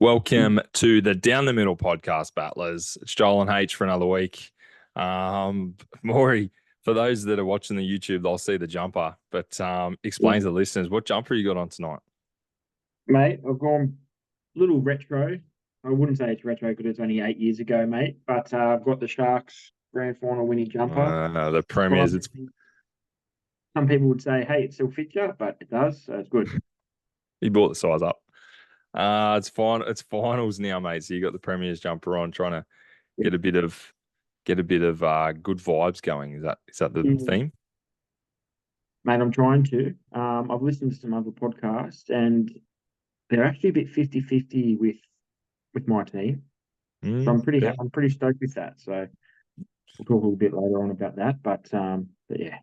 Welcome to the Down the Middle podcast, Battlers. It's Joel and H for another week. Maury, for those that are watching the YouTube, they'll see the jumper, but explain to the listeners what jumper you got on tonight. Mate, I've gone a little retro. I wouldn't say it's retro because it's only 8 years ago, mate. But I've got the Sharks grand final winning jumper. The Premiers. Some people would say, "Hey, it still fits you," but it does, so it's good. He bought the size up. It's fine. It's finals now, mate. So you got the Premiers jumper on, trying to get a bit of good vibes going. Is that the theme? Mate, I'm trying to. I've listened to some other podcasts, and they're actually a bit 50-50 with my team. So I'm pretty stoked with that. So we'll talk a little bit later on about that. But yeah.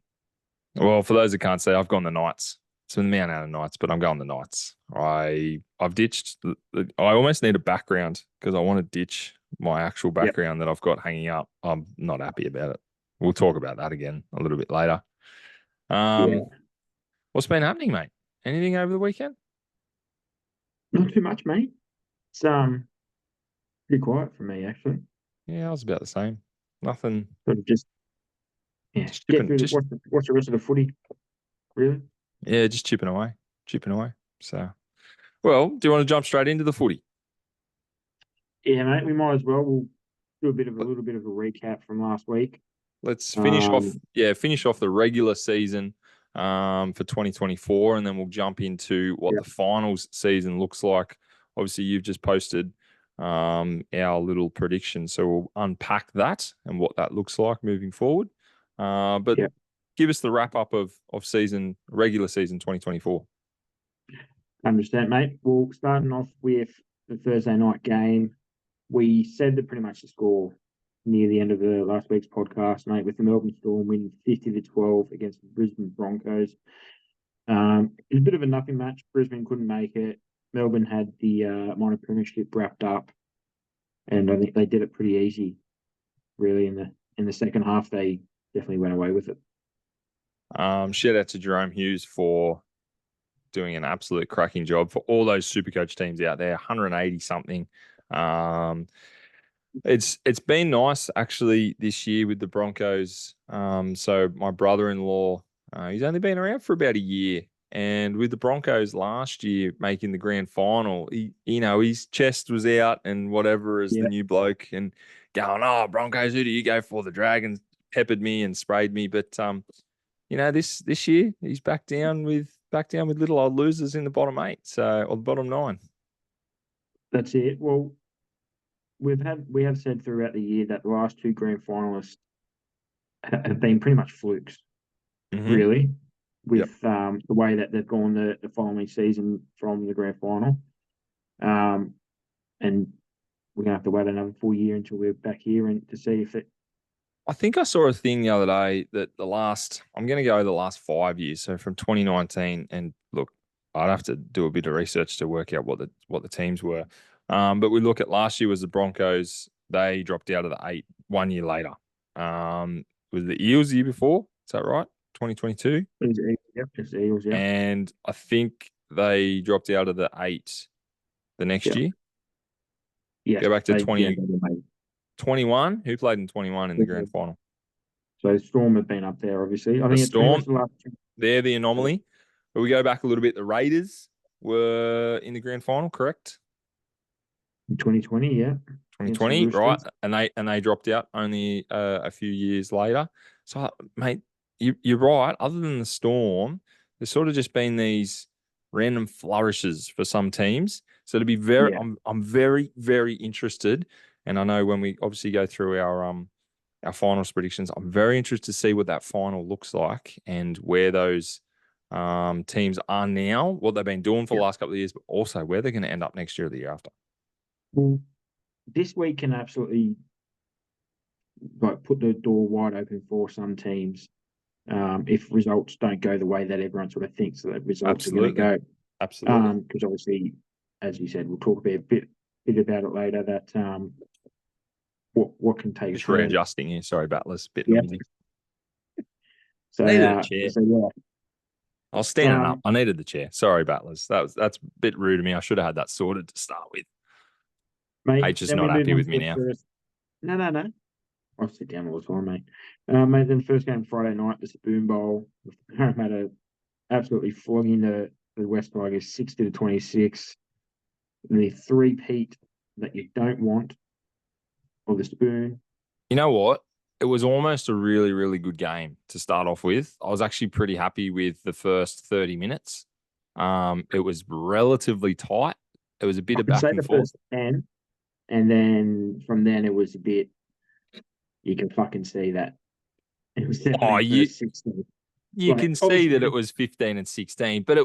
Well, for those that can't see, I've gone the Knights. It's a man out of Knights, but I'm going the Knights. I've ditched. I almost need a background because I want to ditch my actual background that I've got hanging up. I'm not happy about it. We'll talk about that again a little bit later. What's been happening, mate? Anything over the weekend? Not too much, mate. It's pretty quiet for me, actually. Yeah, I was about the same. Nothing. Sort of just watch the rest of the footy, really. Yeah, just chipping away. So, well, do you want to jump straight into the footy? Yeah, mate, we might as well. We'll do a little bit of a recap from last week. Let's finish off the regular season for 2024, and then we'll jump into what the finals season looks like. Obviously, you've just posted our little prediction, so we'll unpack that and what that looks like moving forward. But give us the wrap up of regular season 2024. Understand, mate. Well, starting off with the Thursday night game, we said that pretty much the score near the end of the last week's podcast, mate, with the Melbourne Storm winning 50-12 against the Brisbane Broncos. It was a bit of a nothing match. Brisbane couldn't make it. Melbourne had the minor premiership wrapped up, and I think they did it pretty easy. Really, in the second half, they definitely went away with it. Shout out to Jerome Hughes for doing an absolute cracking job for all those Supercoach teams out there. 180 something. It's been nice actually this year with the Broncos. So my brother-in-law, he's only been around for about a year, and with the Broncos last year making the grand final, his chest was out and whatever as the new bloke and going, "Oh, Broncos, who do you go for?" The Dragons peppered me and sprayed me, but this year he's back down with little old losers in the bottom 8, or the bottom 9. That's it. Well, we have said throughout the year that the last two grand finalists have been pretty much flukes, really, with the way that they've gone the following season from the grand final. And we're gonna have to wait another full year until we're back here and to see if it. I think I saw a thing the other day that I'm going to go the last 5 years. So from 2019, and look, I'd have to do a bit of research to work out what the teams were. But we look at last year was the Broncos. They dropped out of the 8 1 year later. Was the Eels the year before? Is that right? 2022? Yep, just the Eels, yeah. And I think they dropped out of the 8 the next year. Yeah. Go back to 2021. Who played in 21 in the grand final? So Storm have been up there, obviously. I think Storm, they're the anomaly. But we go back a little bit. The Raiders were in the grand final, correct? In 2020, yeah. 2020, right? And they dropped out only a few years later. So, mate, you're right. Other than the Storm, there's sort of just been these random flourishes for some teams. So to be I'm very, very interested. And I know when we obviously go through our finals predictions, I'm very interested to see what that final looks like and where those teams are now, what they've been doing for the last couple of years, but also where they're going to end up next year or the year after. Well, this week can absolutely put the door wide open for some teams if results don't go the way that everyone sort of thinks that results are going to go. Absolutely. Because obviously, as you said, we'll talk a bit about it later. That what can take just readjusting here. Sorry, Battlers. Bit noisy. So, needed a chair. I was standing up. I needed the chair. Sorry, Battlers. That's a bit rude of me. I should have had that sorted to start with. Mate, H is then we not move happy on with to me the now. first. No. I'll sit down all the time, mate. Mate, then the first game Friday night, the Spoon Bowl, with Parramatta absolutely flogging the West Tigers 60-26. The three-peat that you don't want, or the Spoon. You know what? It was almost a really, really good game to start off with. I was actually pretty happy with the first 30 minutes. It was relatively tight. It was a bit I of would back say and the forth. first 10, and then from then it was a bit, you can fucking see that it was Oh, definitely you first 16. you Like, can see that it obviously, was 15 and 16, but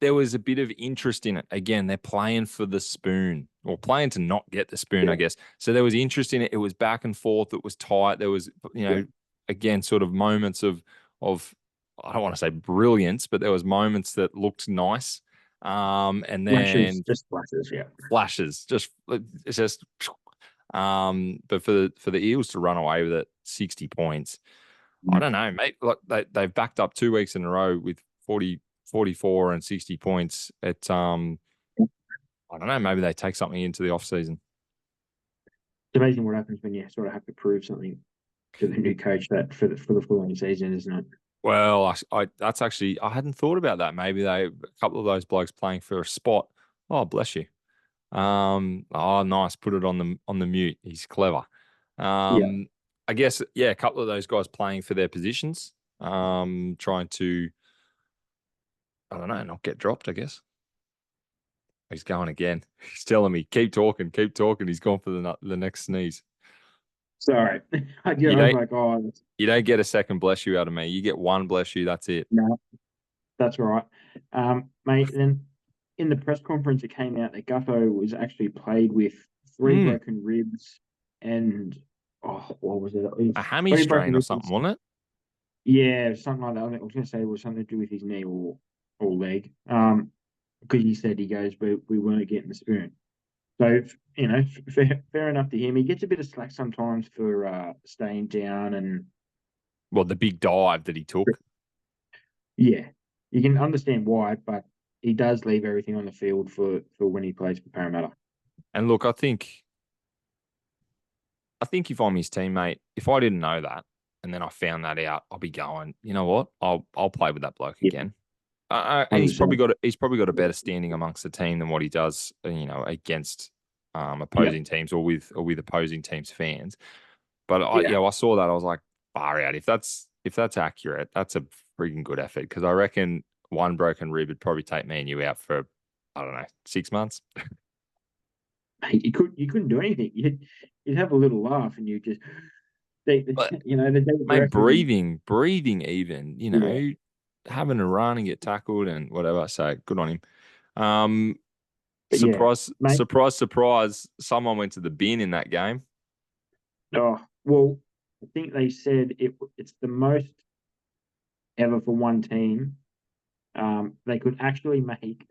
there was a bit of interest in it. Again, they're playing for the spoon or playing to not get the spoon, yeah, I guess. So there was interest in it. It was back and forth. It was tight. There was, yeah. again, sort of moments of I don't want to say brilliance, but there was moments that looked nice. And Flashes, then just flashes, yeah. flashes, it's just but for the Eels to run away with it, 60 points. I don't know, mate. Look, they've backed up 2 weeks in a row with 40, 44 and 60 points. I don't know, maybe they take something into the off season. It's amazing what happens when you sort of have to prove something to the new coach that for the following season, isn't it? Well, that's actually I hadn't thought about that. Maybe a couple of those blokes playing for a spot. Oh, bless you. Oh, nice. Put it on the mute. He's clever. Yeah. I guess, yeah, a couple of those guys playing for their positions, trying to, I don't know, not get dropped, I guess. He's going again. He's telling me, keep talking, keep talking. He's gone for the next sneeze. Sorry. I You was don't like, oh, you don't get a second bless you out of me. You get one bless you. That's it. no, that's all right. Mate, then in the press conference, it came out that Gutho was actually played with three Mm, broken ribs and, oh, what was it? It a was hammy three broken strain or ribs. something, wasn't it? Yeah, something like that. I was going to say it was something to do with his knee or leg. Because he said he goes, but we weren't getting the spoon. So fair enough to him. He gets a bit of slack sometimes for staying down, and Well, the big dive that he took. yeah, you can understand why, but he does leave everything on the field for when he plays for Parramatta. And look, I think if I'm his teammate, if I didn't know that and then I found that out, I'll be going, you know what? I'll play with that bloke Yeah, again. And he's probably 100%. got a better standing amongst the team than what he does, against Yeah, opposing teams or with opposing teams' fans. But yeah. I saw that. I was like, far out. If that's accurate, that's a freaking good effort. Because I reckon one broken rib would probably take me and you out for, I don't know, 6 months. Mate, you couldn't do anything. You'd have a little laugh, and you just they But the day mate, referee. breathing even, Yeah, having a run and get tackled and whatever. So good on him. Um, but yeah, surprise, mate. surprise, surprise. Someone went to the bin in that game. Oh well, I think they said it's the most ever for one team. They could actually make.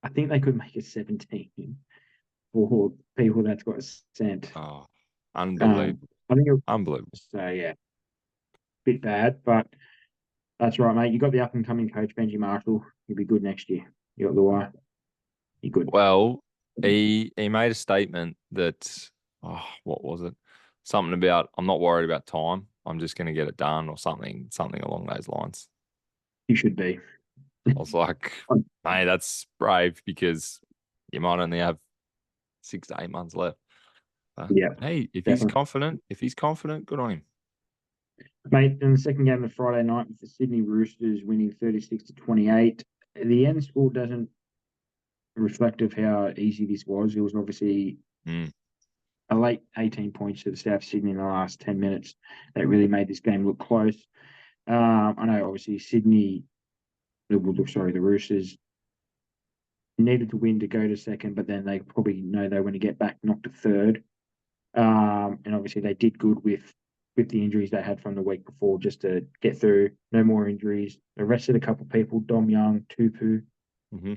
I think they could make a 17 for people that's got sent. Oh, Um, unbelievable. I think it Unbelievable. was yeah, bit bad, but that's right, mate. You got the up and coming coach Benji Marshall. You'll be good next year. You got the wire. You're good. Well, he made a statement that, what was it? Something about, I'm not worried about time. I'm just going to get it done, or something along those lines. You should be. I was like, hey, that's brave because you might only have 6 to 8 months left. But Yeah, hey, definitely, if he's confident, good on him. mate. In the second game of Friday night, with the Sydney Roosters winning 36-28, the end score doesn't reflect of how easy this was. It was obviously Mm. a late 18 points to the South Sydney in the last 10 minutes that really made this game look close. I know, obviously, the Roosters needed to win to go to second, but then they probably know they want to get back, not to third. And obviously, they did good with the injuries they had from the week before just to get through. No more injuries. They rested a couple of people, Dom Young, Tupu, Mm-hmm.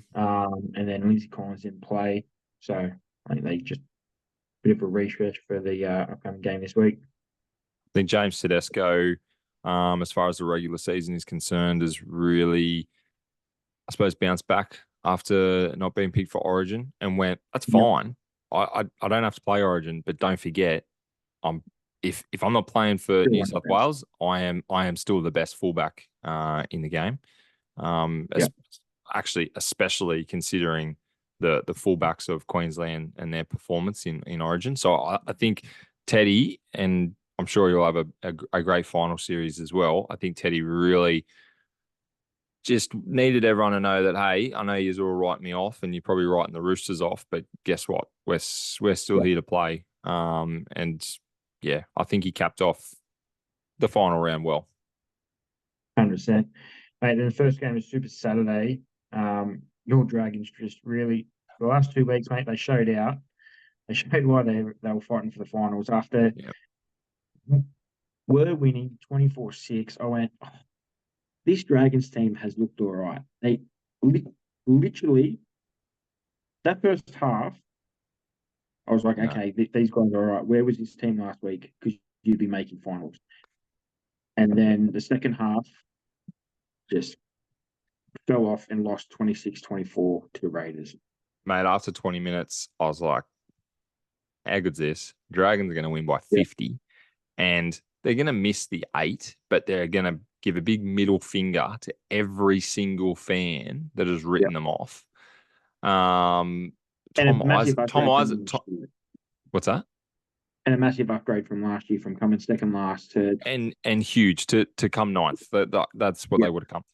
and then Lindsay Collins didn't play. So I think they just bit of a refresh for the upcoming game this week. I think James Tedesco, as far as the regular season is concerned, has really, I suppose, bounced back after not being picked for Origin and went, that's Yep. fine. I don't have to play Origin, but don't forget, I'm if I'm not playing for Still New one of South the best. Wales, I am still the best fullback in the game. Yeah. Actually, especially considering the fullbacks of Queensland and their performance in Origin. So I think Teddy, and I'm sure you'll have a great final series as well. I think Teddy really just needed everyone to know that, hey, I know you're all writing me off, and you're probably writing the Roosters off, but guess what? We're still Yeah. here to play. And yeah, I think he capped off the final round well. 100%. Mate, then the first game was Super Saturday. Your Dragons just really, the last 2 weeks, mate, they showed out. They showed why they were fighting for the finals. After Yeah, were winning 24-6, I went, oh, this Dragons team has looked all right. They literally, that first half, I was like, no, okay, these guys are all right. Where was this team last week? Because you'd be making finals. And then the second half just fell off and lost 26-24 to the Raiders. mate. After 20 minutes, I was like, how good's this? Dragons are going to win by Yeah. 50, and they're going to miss the 8, but they're going to give a big middle finger to every single fan that has Yeah. written them off. Um, And a Tom massive Isaac, Tom upgrade from Isaac, last year. what's that? And a massive upgrade from last year from coming second last to And huge to come ninth. That's what yeah, they would have come.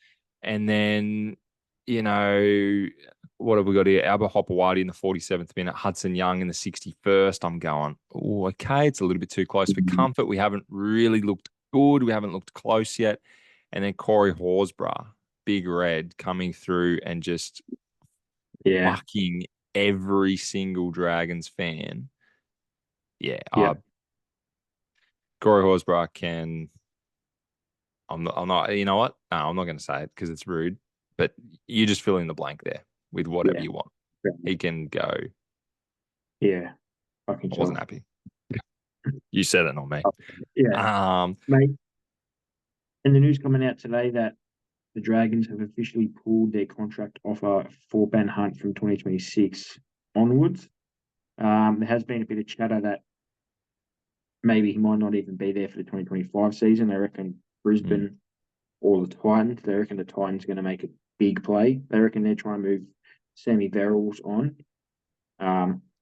And then, you know, what have we got here? Albert Hopewadi in the 47th minute, Hudson Young in the 61st. I'm going, oh, okay, it's a little bit too close for comfort. We haven't really looked good. We haven't looked close yet. And then Corey Horsburgh, Big Red, coming through and just yeah, fucking every single Dragons fan. Yeah, yeah, Corey Horsburgh can. I'm not. You know what? No, I'm not going to say it because it's rude. But you just fill in the blank there with whatever yeah, you want. He can go. yeah. Fucking I wasn't self. happy. You said it, not me. Yeah, Um, mate. And the news coming out today that the Dragons have officially pulled their contract offer for Ben Hunt from 2026 onwards. There has been a bit of chatter that maybe he might not even be there for the 2025 season. They reckon mm, Brisbane or the Titans. They reckon the Titans are going to make a big play. They reckon they're trying to move Sammy Verrills on.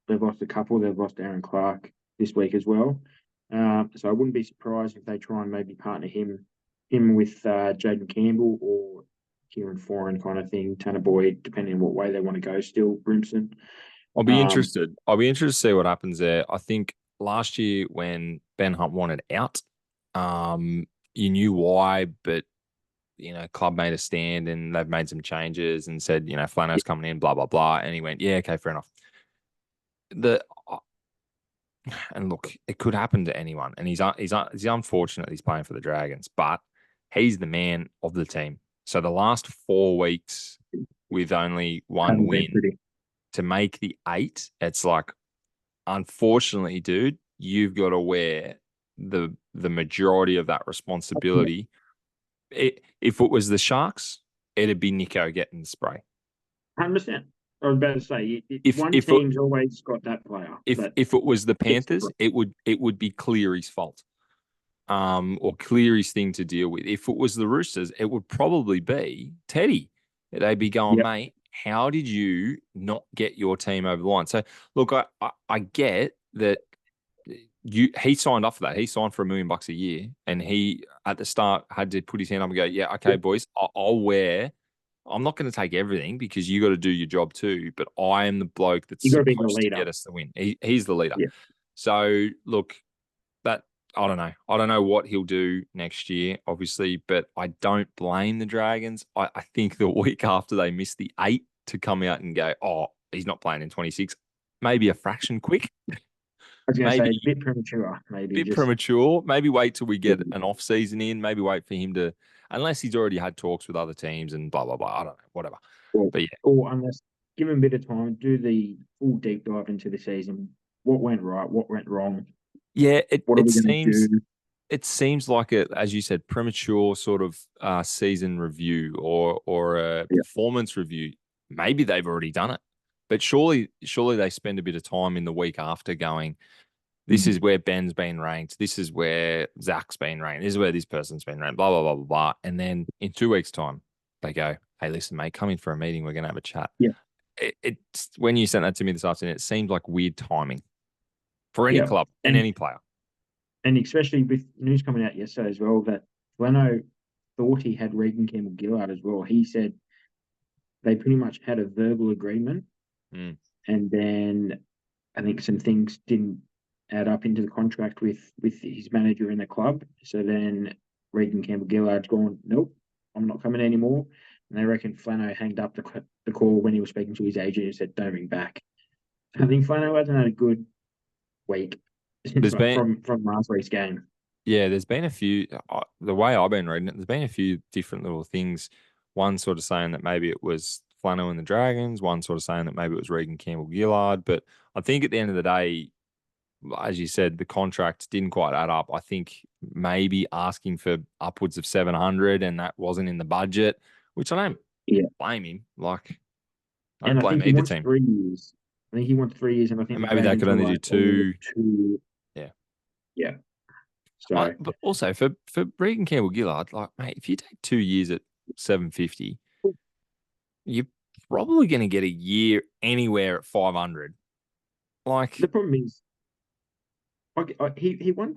They've lost a couple. They've lost Aaron Clark this week as well. So I wouldn't be surprised if they try and maybe partner him with Jaden Campbell or Kieran Foran kind of thing, Tanner Boyd, depending on what way they want to go still, Brimson. I'll be Um, interested. I'll be interested to see what happens there. I think last year when Ben Hunt wanted out, you knew why, but club made a stand and they've made some changes and said, Flano's coming in, blah blah blah, and he went, yeah, okay, fair enough. The And look, it could happen to anyone, and he's unfortunate he's playing for the Dragons, but he's the man of the team. So the last 4 weeks with only one hasn't been win pretty. to make the 8, it's like, unfortunately, dude, you've got to wear the majority of that responsibility. If it was the Sharks, it'd be Nico getting the spray. 100%. I was about to say, If one if it, team's always got that player if that if it was the gets the Panthers, it would be Cleary's fault. Or Cleary's thing to deal with. If it was the Roosters, it would probably be Teddy. They'd be going, Yep. mate, how did you not get your team over the line? So, look, I get that he signed up for that. He signed for $1 million a year, and he at the start had to put his hand up and go, yeah, okay, Yep. boys, I'll wear. I'm not going to take everything because you got to do your job too. But I am the bloke that's You got to be the supposed to leader. get us the win. He's the leader. Yeah. So look, that I don't know. I don't know what he'll do next year, obviously, but I don't blame the Dragons. I think the week after they missed the 8 to come out and go, oh, he's not playing in 26, maybe a fraction quick, I was going to say maybe it's a bit premature. a Maybe bit just premature. Maybe wait till we get an off season in. Maybe wait for him to, unless he's already had talks with other teams and blah blah blah. I don't know, whatever. But yeah, or unless give him a bit of time, do the full deep dive into the season. What went right? What went wrong? yeah. What are It we going to seems do? it seems like a, as you said, premature sort of season review or a Yeah. performance review. Maybe they've already done it. But surely they spend a bit of time in the week after going, this is where Ben's been ranked. This is where Zach's been ranked. This is where this person's been ranked, blah, blah, blah, blah, blah. And then in 2 weeks' time, they go, hey, listen, mate, come in for a meeting. We're going to have a chat. Yeah. It's when you sent that to me this afternoon, it seemed like weird timing for any Yeah. club and any player. And especially with news coming out yesterday as well that Leno thought he had Regan Campbell-Gillard as well. He said they pretty much had a verbal agreement, and then I think some things didn't add up into the contract with his manager in the club. So then Regan Campbell-Gillard's gone, nope, I'm not coming anymore. And they reckon Flano hanged up the call when he was speaking to his agent and said, don't ring back. I think Flano hasn't had a good week from last week's game. Yeah, there's been a few, the way I've been reading it, there's been a few different little things. One sort of saying that maybe it was Flano and the Dragons, one sort of saying that maybe it was Regan Campbell-Gillard. But I think at the end of the day, as you said, the contract didn't quite add up. I think maybe asking for upwards of 700 and that wasn't in the budget, which I don't blame him. Like, I don't blame either team. 3 years. I think he wants 3 years, and I think maybe they could only do two. Yeah. So, but also for Regan Campbell-Gillard, like, mate, if you take 2 years at 750, you're probably going to get a year anywhere at 500. Like, the problem is, he won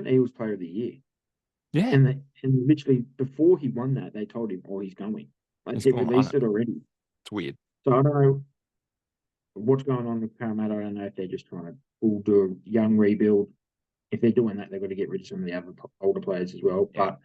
Eels Player of the Year. Yeah, and literally before he won that, they told him, "Oh, he's going." Like they released it already. It's weird. So I don't know what's going on with Parramatta. I don't know if they're just trying to all do a young rebuild. If they're doing that, they've got to get rid of some of the other older players as well. Yeah. But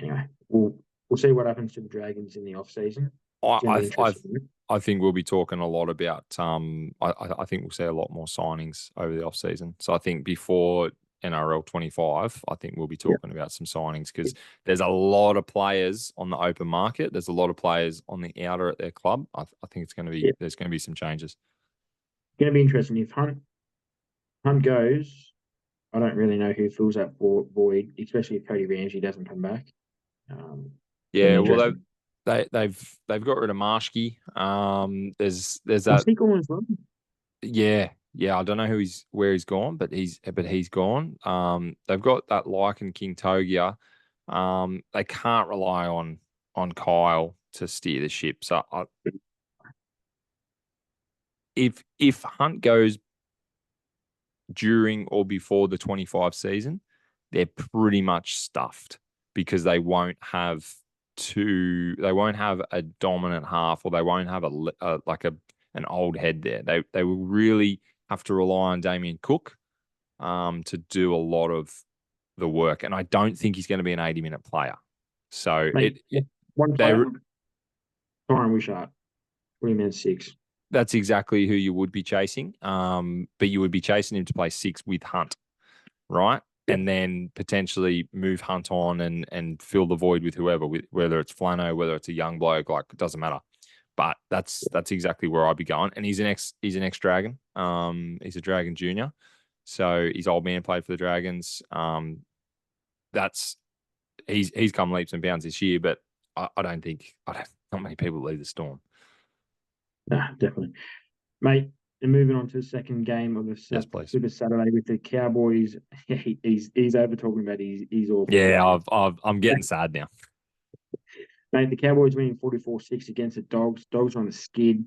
anyway, we'll see what happens to the Dragons in the off season. I think we'll be talking a lot about. I think we'll see a lot more signings over the off season. So I think before NRL 25, I think we'll be talking about some signings because there's a lot of players on the open market. There's a lot of players on the outer at their club. I think it's going to be there's going to be some changes. It's going to be interesting if Hunt goes. I don't really know who fills that void, especially if Cody Ramsey doesn't come back. Well, they've got rid of Marshke. There's that. He gone as well? Yeah. I don't know where he's gone, but he's gone. They've got that Lycan King Togia. They can't rely on Kyle to steer the ship. So if Hunt goes during or before the 25 season, they're pretty much stuffed because they won't have a dominant half, or they won't have an old head there. They will really have to rely on Damien Cook to do a lot of the work, and I don't think he's going to be an 80-minute player. So one player, Tyron Wishart, 20 minutes 6. That's exactly who you would be chasing. But you would be chasing him to play 6 with Hunt, right? Yep. And then potentially move Hunt on and fill the void with whoever, whether it's Flano, whether it's a young bloke, like it doesn't matter. But that's exactly where I'd be going. And he's an ex-Dragon. He's a Dragon junior. So his old man played for the Dragons. He's come leaps and bounds this year, but I don't think not many people leave the Storm. Nah, definitely. Mate, and moving on to the second game of the Super Saturday with the Cowboys. He's over talking about he's awful. Yeah, I'm getting sad now. Mate, the Cowboys winning 44-6 against the Dogs. Dogs on the skid.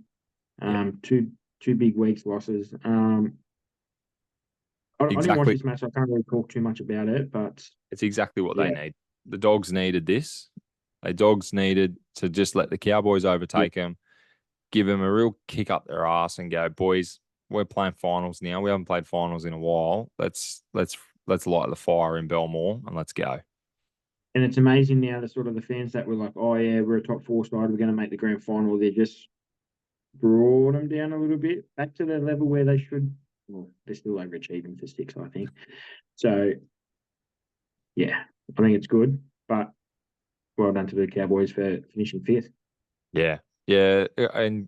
Two big weeks losses. I didn't watch this match, so I can't really talk too much about it, but it's exactly what they need. The Dogs needed this. The Dogs needed to just let the Cowboys overtake them. Give them a real kick up their ass and go, boys, we're playing finals now. We haven't played finals in a while. Let's light the fire in Belmore and let's go. And it's amazing now the sort of the fans that were like, oh yeah, we're a top 4 side, we're going to make the grand final. They just brought them down a little bit back to the level where they should. Well, they're still overachieving for 6, I think. So yeah, I think it's good, but well done to the Cowboys for finishing 5th. Yeah, and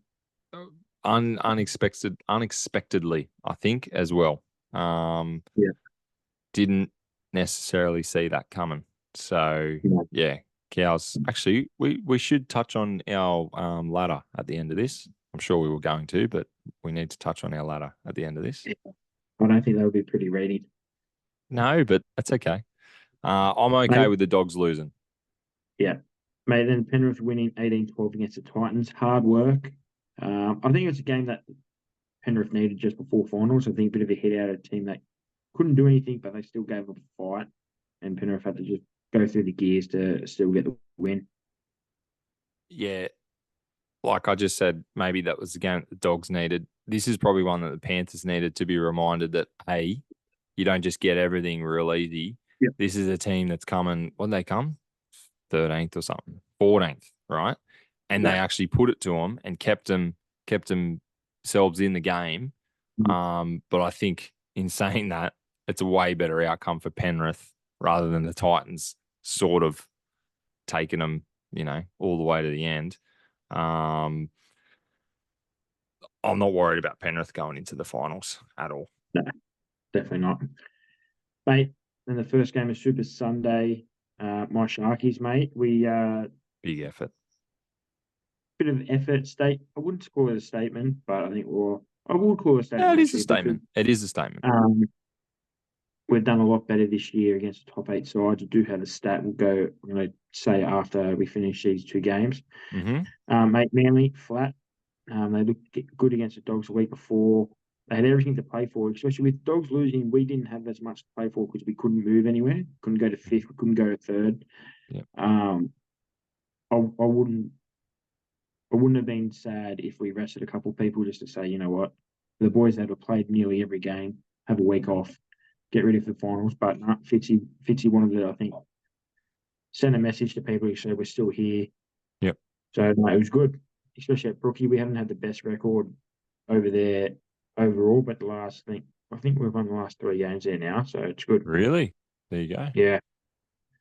unexpectedly, I think, as well. Didn't necessarily see that coming. So Cows. Actually, we should touch on our ladder at the end of this. I'm sure we were going to, but we need to touch on our ladder at the end of this. I don't think that would be pretty reading. No, but that's okay. I'm okay Mate, with the Dogs losing. yeah. Mate, then Penrith winning 18-12 against the Titans. Hard work. I think it's a game that Penrith needed just before finals. I think a bit of a hit out of a team that couldn't do anything, but they still gave up a fight. And Penrith had to just go through the gears to still get the win. Yeah, like I just said, maybe that was the game that the Dogs needed. This is probably one that the Panthers needed to be reminded that, A, you don't just get everything real easy. Yep. This is a team that's coming, what did they come? 13th or something, 14th, right? And they actually put it to them and kept themselves in the game. But I think in saying that, it's a way better outcome for Penrith rather than the Titans sort of taking them, all the way to the end. I'm not worried about Penrith going into the finals at all. No, definitely not. Mate, then the first game of Super Sunday, my Sharkies, mate. We Big effort. bit of effort I wouldn't call it a statement, but I think I would call it a statement. Yeah, it is actually, a statement. It is a statement. We've done a lot better this year against the top 8 sides. I do have a stat I'm going to say after we finish these 2 games. Mate, Manly, flat. They looked good against the Dogs the week before. They had everything to play for, especially with Dogs losing. We didn't have as much to play for because we couldn't move anywhere. Couldn't go to 5th. We couldn't go to 3rd. Yep. I wouldn't have been sad if we rested a couple of people just to say, you know what, the boys that have played nearly every game have a week off, get ready for the finals. But no, Fitzy wanted to, I think, send a message to people who said we're still here. Yep. So no, it was good, especially at Brookie. We haven't had the best record over there overall, but I think we've won the last 3 games there now, so it's good. Really? There you go. Yeah.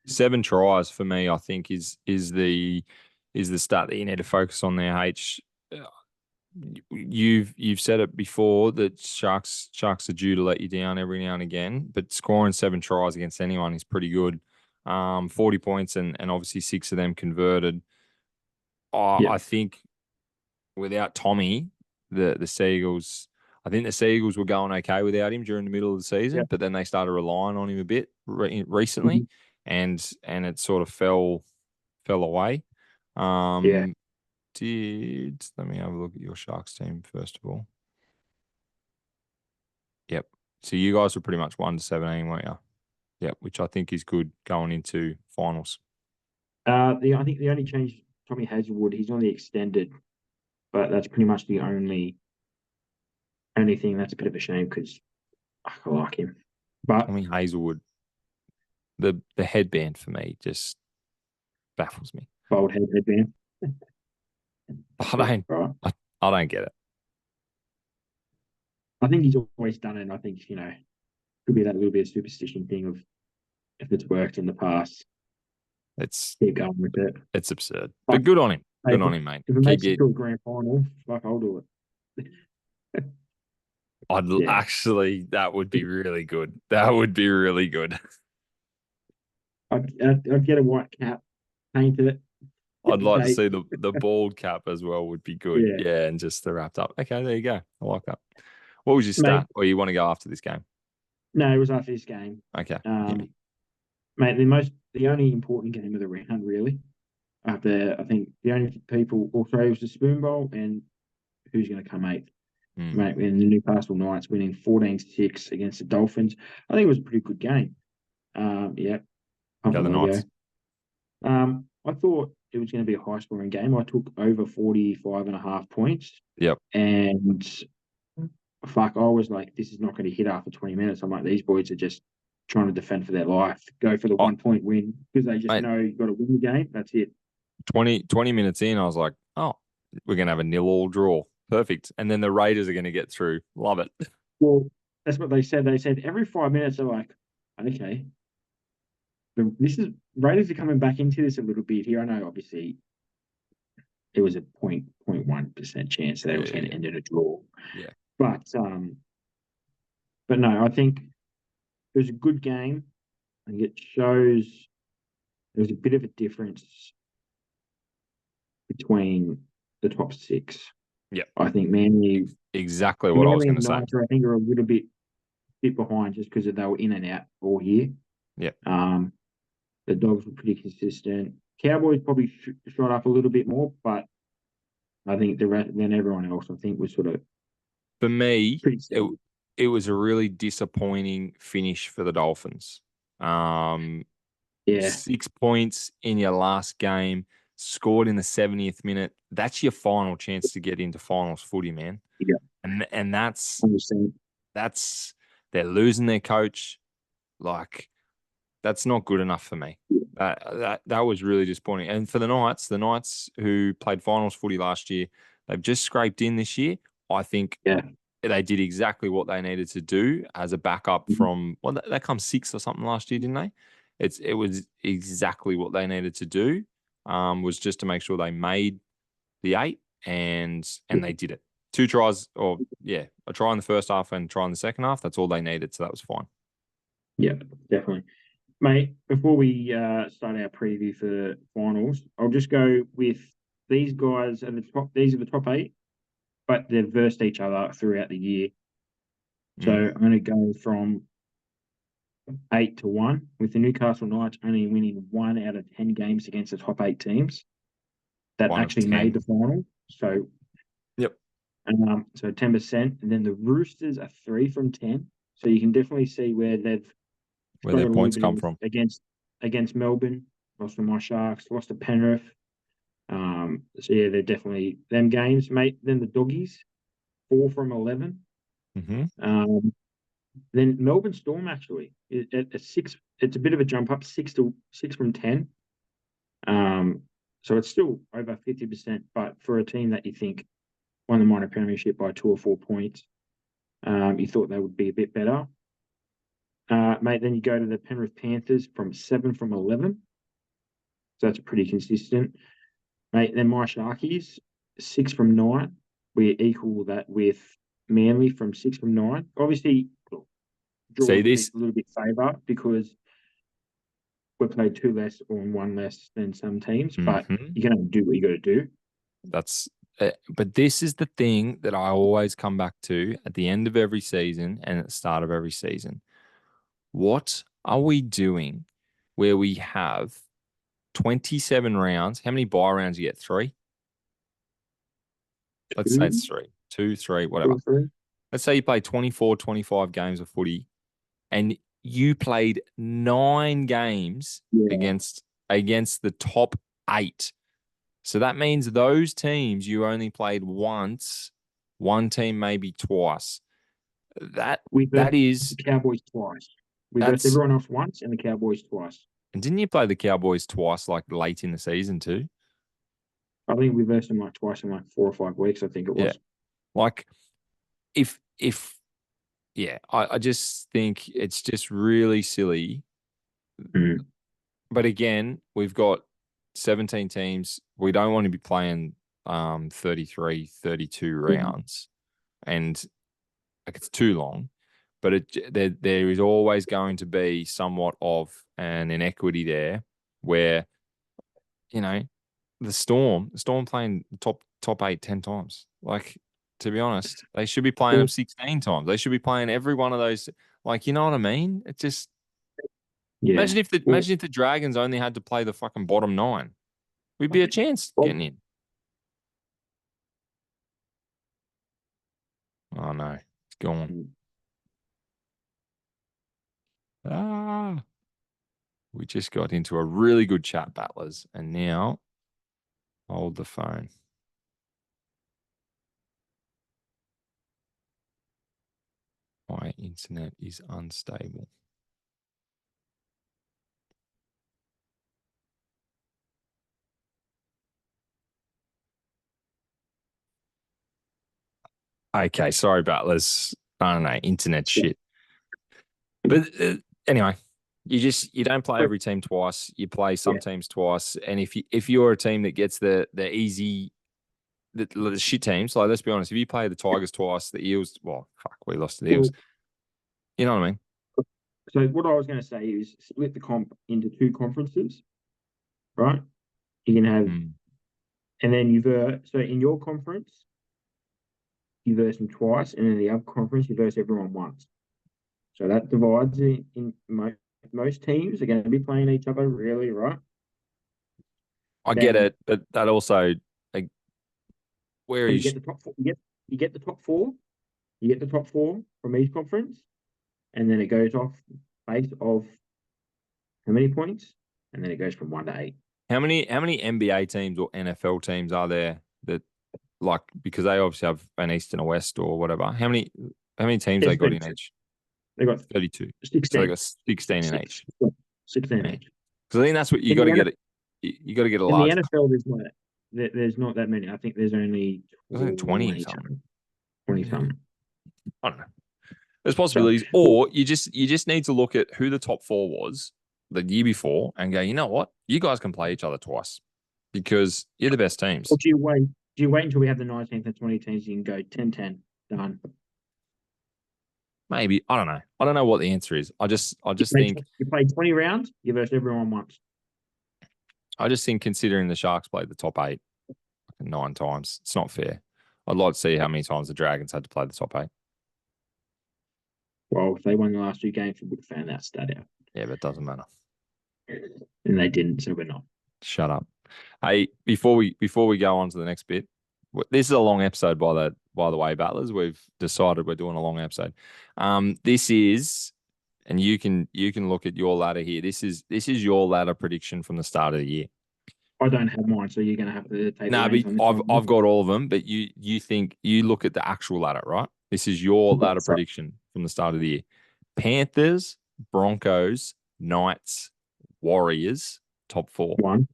7 tries for me, I think, is the stat that you need to focus on there. You've said it before that Sharks are due to let you down every now and again, but scoring 7 tries against anyone is pretty good. 40 points and obviously 6 of them converted. I think without Tommy, the Seagulls, I think the Seagulls were going okay without him during the middle of the season, but then they started relying on him a bit recently, and it sort of fell away. Let me have a look at your Sharks team first of all. Yep. So you guys were pretty much 1-17, weren't you? Yep, which I think is good going into finals. I think the only change, Tommy Hazelwood, he's on the extended, but that's pretty much the only thing. That's a bit of a shame because I like him. But Tommy Hazelwood, the headband for me just baffles me. Bold headband. I don't get it. I think he's always done it. And I think, could be that little bit of superstition thing of if it's worked in the past, keep going with it. It's absurd. But good on him. Good on him, mate. If it makes it to a grand final, I'll do it. Actually, that would be really good. That would be really good. I'd get a white cap, paint it. I'd like to see the bald cap as well would be good. Yeah, and just the wrapped up. Okay, there you go. I like that. What was your stat? Or you want to go after this game? No, it was after this game. Okay. Mate, the only important game of the round, really. After, I think the only people also was the Spoon Bowl and who's going to come 8th. Mate, when the Newcastle Knights winning 14-6 against the Dolphins. I think it was a pretty good game. Yeah. The Knights. I thought it was going to be a high scoring game. I took over 45.5 points. Yep. And I was like, this is not going to hit after 20 minutes. I'm like, these boys are just trying to defend for their life, go for the 1-point win because they just know you've got to win the game. That's it. 20 minutes in, I was like, oh, we're going to have a 0-0 draw. Perfect. And then the Raiders are going to get through. Love it. Well, that's what they said. They said every 5 minutes, they're like, okay, Raiders are coming back into this a little bit here. I know, obviously, it was a 0.1% chance that it was going to end in a draw. Yeah. But no, I think it was a good game. I think it shows there's a bit of a difference between the top 6. Yep. I think Manly, Exactly what I was Manly going and to say. Knights, I think, are a little bit behind just because they were in and out all year. Yep. The Dogs were pretty consistent. Cowboys probably shot up a little bit more, but I think the rest, then everyone else, I think, was sort of For me, pretty steady. it was a really disappointing finish for the Dolphins. Yeah, 6 points in your last game, scored in the 70th minute. That's your final chance to get into finals footy, man. yeah, And understand. that's they're losing their coach. Like, that's not good enough for me. That was really disappointing. And for the Knights who played finals footy last year, they've just scraped in this year. I think Yeah, they did exactly what they needed to do as a backup from, well, they come sixth or something last year, didn't they? It was exactly what they needed to do. Was just to make sure they made the 8, and they did it. 2 tries, or a try in the first half and a try in the second half. That's all they needed, so that was fine. yeah, definitely. Mate, before we start our preview for finals, I'll just go with these guys at the top. These are the top 8, but they've versed each other throughout the year. So Mm. I'm going to go from 8-1, with the Newcastle Knights only winning 1 out of 10 games against the top 8 teams that 1 of actually made 10. the final. So, Yep. so 10%, and then the Roosters are 3 from 10. So you can definitely see where they've Where their struggled a little points bit come from. against Melbourne. Lost to my Sharks, lost to Penrith. So yeah, they're definitely them games, mate. Then the Doggies, 4 from 11. Mm-hmm. Then Melbourne Storm actually at 6. It's a bit of a jump up, 6 from 10. So it's still over 50%, but for a team that you think won the minor premiership by 2 or 4 points, you thought they would be a bit better. Mate, then you go to the Penrith Panthers from 7 from 11. So that's pretty consistent. Mate, then my Sharkies, 6 from 9. We equal that with Manly from 6 from 9. Obviously, See draws this? a little bit favour because we played 2 less or 1 less than some teams, but Mm-hmm. you're going to do what you got to do. But this is the thing that I always come back to at the end of every season and at the start of every season. What are we doing where we have 27 rounds? How many bye rounds you get? 3? Let's say 2, it's 3, 2, 3, 2 whatever. or 3. Let's say you play 24, 25 games of footy and you played 9 games Yeah, against the top 8. So that means those teams you only played once, one team maybe twice. That we that versed the is Cowboys twice. We versed that's everyone else once and the Cowboys twice. and didn't you play the Cowboys twice, like late in the season too? I think we versed them like twice in like 4 or 5 weeks, I think it Yeah. was. Like if yeah, I just think it's just really silly. Mm. But again, we've got 17 teams. We don't want to be playing 33, 32 rounds. And like, it's too long. But there is always going to be somewhat of an inequity there where, you know, the Storm playing top 8 10 times. Like, to be honest, they should be playing them 16 times. They should be playing every one of those. Like, you know what I mean? It's just Yeah. imagine if the Dragons only had to play the fucking bottom 9. We'd be a chance Well, getting in. Oh no, it's gone. Ah, we just got into a really good chat, battlers, and now hold the phone. My internet is unstable. Okay, sorry, battlers. I don't know, internet shit. But anyway, you don't play every team twice. You play some teams twice, and if you're a team that gets the easy the shit teams, like let's be honest, if you play the Tigers twice, the Eels, well, fuck, we lost to the Eels. You know what I mean? So what I was going to say is split the comp into 2 conferences, right? You can have, Mm. and then so in your conference, you verse them twice, and then the other conference, you verse everyone once. So that divides in most teams are going to be playing each other really, right? I get Then it, but that also, like, where so you is get the top four, you get the top four, you get the top four from each conference, and then it goes off base of how many points, and then it goes from 1 to 8. how many NBA teams or NFL teams are there that, like, because they obviously have an East and a West or whatever? How many teams they There's got in 32. each? They got 32. So they 16. got 16 in Six, each. 16 Yeah. each. Because I think that's what you In got the to NF get it. You got to get a in the large. NFL, there's not that many. I think there's only There's only 20 or 20 something. something. 20 Yeah. something. I don't know. There's So, possibilities, or you just need to look at who the top four was the year before and go, you know what, you guys can play each other twice because you're the best teams. or do you wait until we have the 19th and 20 teams? You can go 10-10, done. Maybe I don't know. I don't know what the answer is. I just think You play 20 rounds, you verse everyone once. considering the Sharks played the top 8 9 times, it's not fair. I'd like to see how many times the Dragons had to play the top 8. Well, if they won the last 2 games, we would have found that stat out. Yeah, but it doesn't matter. And they didn't, so we're not. Shut up. Hey, before we go on to the next bit, this is a long episode by the way, Battlers. We've decided we're doing a long episode. This is, and you can look at your ladder here. This is your ladder prediction from the start of the year. I don't have mine, so you're going to have to take No, the reins on this I've one. I've got all of them, but you look at the actual ladder, right? This is your ladder prediction from the start of the year. Panthers, Broncos, Knights, Warriors, top 4. 1.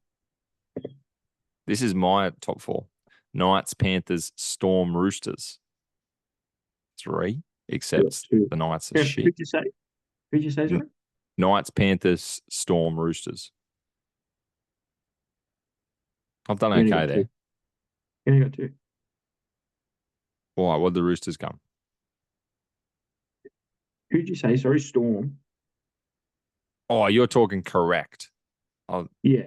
This is my top 4. Knights, Panthers, Storm, Roosters. 3, except 2. the Knights are shit. Who'd you say? Who'd you say, sorry? Knights, Panthers, Storm, Roosters. I've done okay there. You only got 2. Why? What'd the Roosters come? Who'd you say? Sorry, Storm. Oh, you're talking correct. Oh, Yeah.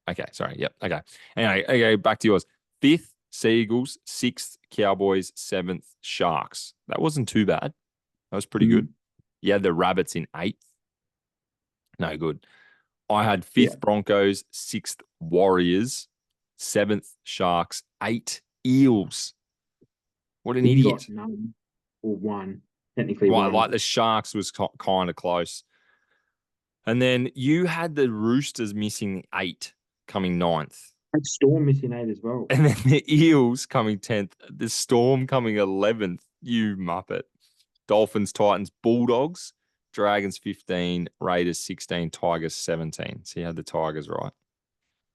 okay, sorry. Yep. Okay. Anyway, okay, back to yours. 5th, Seagulls. 6th, Cowboys. 7th, Sharks. That wasn't too bad. That was pretty good. You had the Rabbits in 8th. No good. I had 5th, Broncos. 6th, Warriors. 7th, Sharks. 8, Eels. What an idiot. Got none or 1. Technically, Well, 1. like the Sharks was kind of close. And then you had the Roosters missing 8, coming 9th. And Storm missing 8 as well. And then the Eels coming 10th. The Storm coming 11th. You muppet. Dolphins, Titans, Bulldogs, Dragons 15, Raiders 16, Tigers 17. So you had the Tigers right.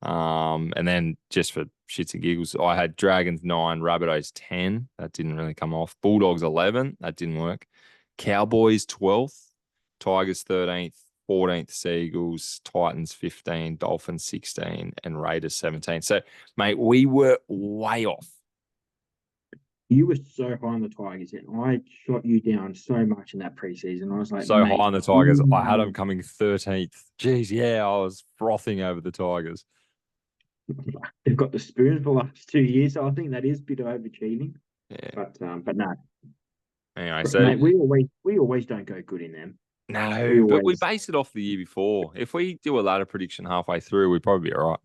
And then just for shits and giggles, I had Dragons 9, Rabbitohs 10. That didn't really come off. Bulldogs 11. That didn't work. Cowboys 12th, Tigers 13th, 14th, Seagulls, Titans 15, Dolphins 16, and Raiders 17. So, mate, we were way off. You were so high on the Tigers, and I shot you down so much in that preseason. I was like, So high on the Tigers, I had them coming 13th. Jeez, yeah, I was frothing over the Tigers. They've got the spoons for the last 2 years, so I think that is a bit of overachieving. Yeah. But no. Anyway, But, so mate, we always don't go good in them. no, but we base it off the year before. If we do a ladder prediction halfway through, we'd probably be all right.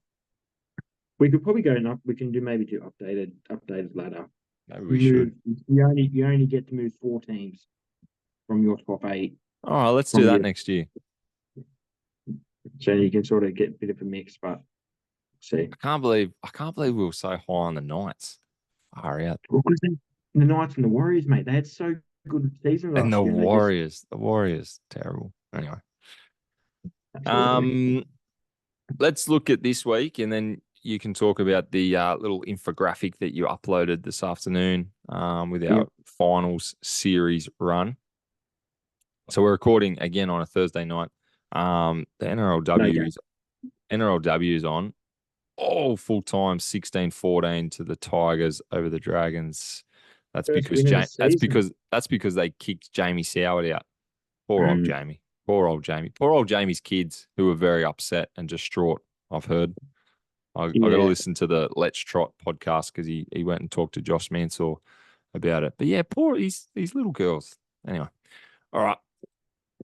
We could probably go enough. We can maybe do updated ladder. Maybe we should. You only get to move 4 teams from your top 8. All right, let's do that next year. So you can sort of get a bit of a mix, but see. I can't believe we were so high on the Knights. Far out. Well, the Knights and the Warriors, mate, they had so good seasons. And the Warriors, terrible. Anyway. Absolutely. Let's look at this week, and then you can talk about the little infographic that you uploaded this afternoon with our finals series run. So we're recording again on a Thursday night. The NRLW is on. Oh, full time 16-14 to the Tigers over the Dragons. That's because they kicked Jamie Soward out. Poor old Jamie. Poor old Jamie's kids, who were very upset and distraught. I've heard. I got to listen to the Let's Trot podcast because he went and talked to Josh Mansell about it. But yeah, poor these little girls. Anyway, all right.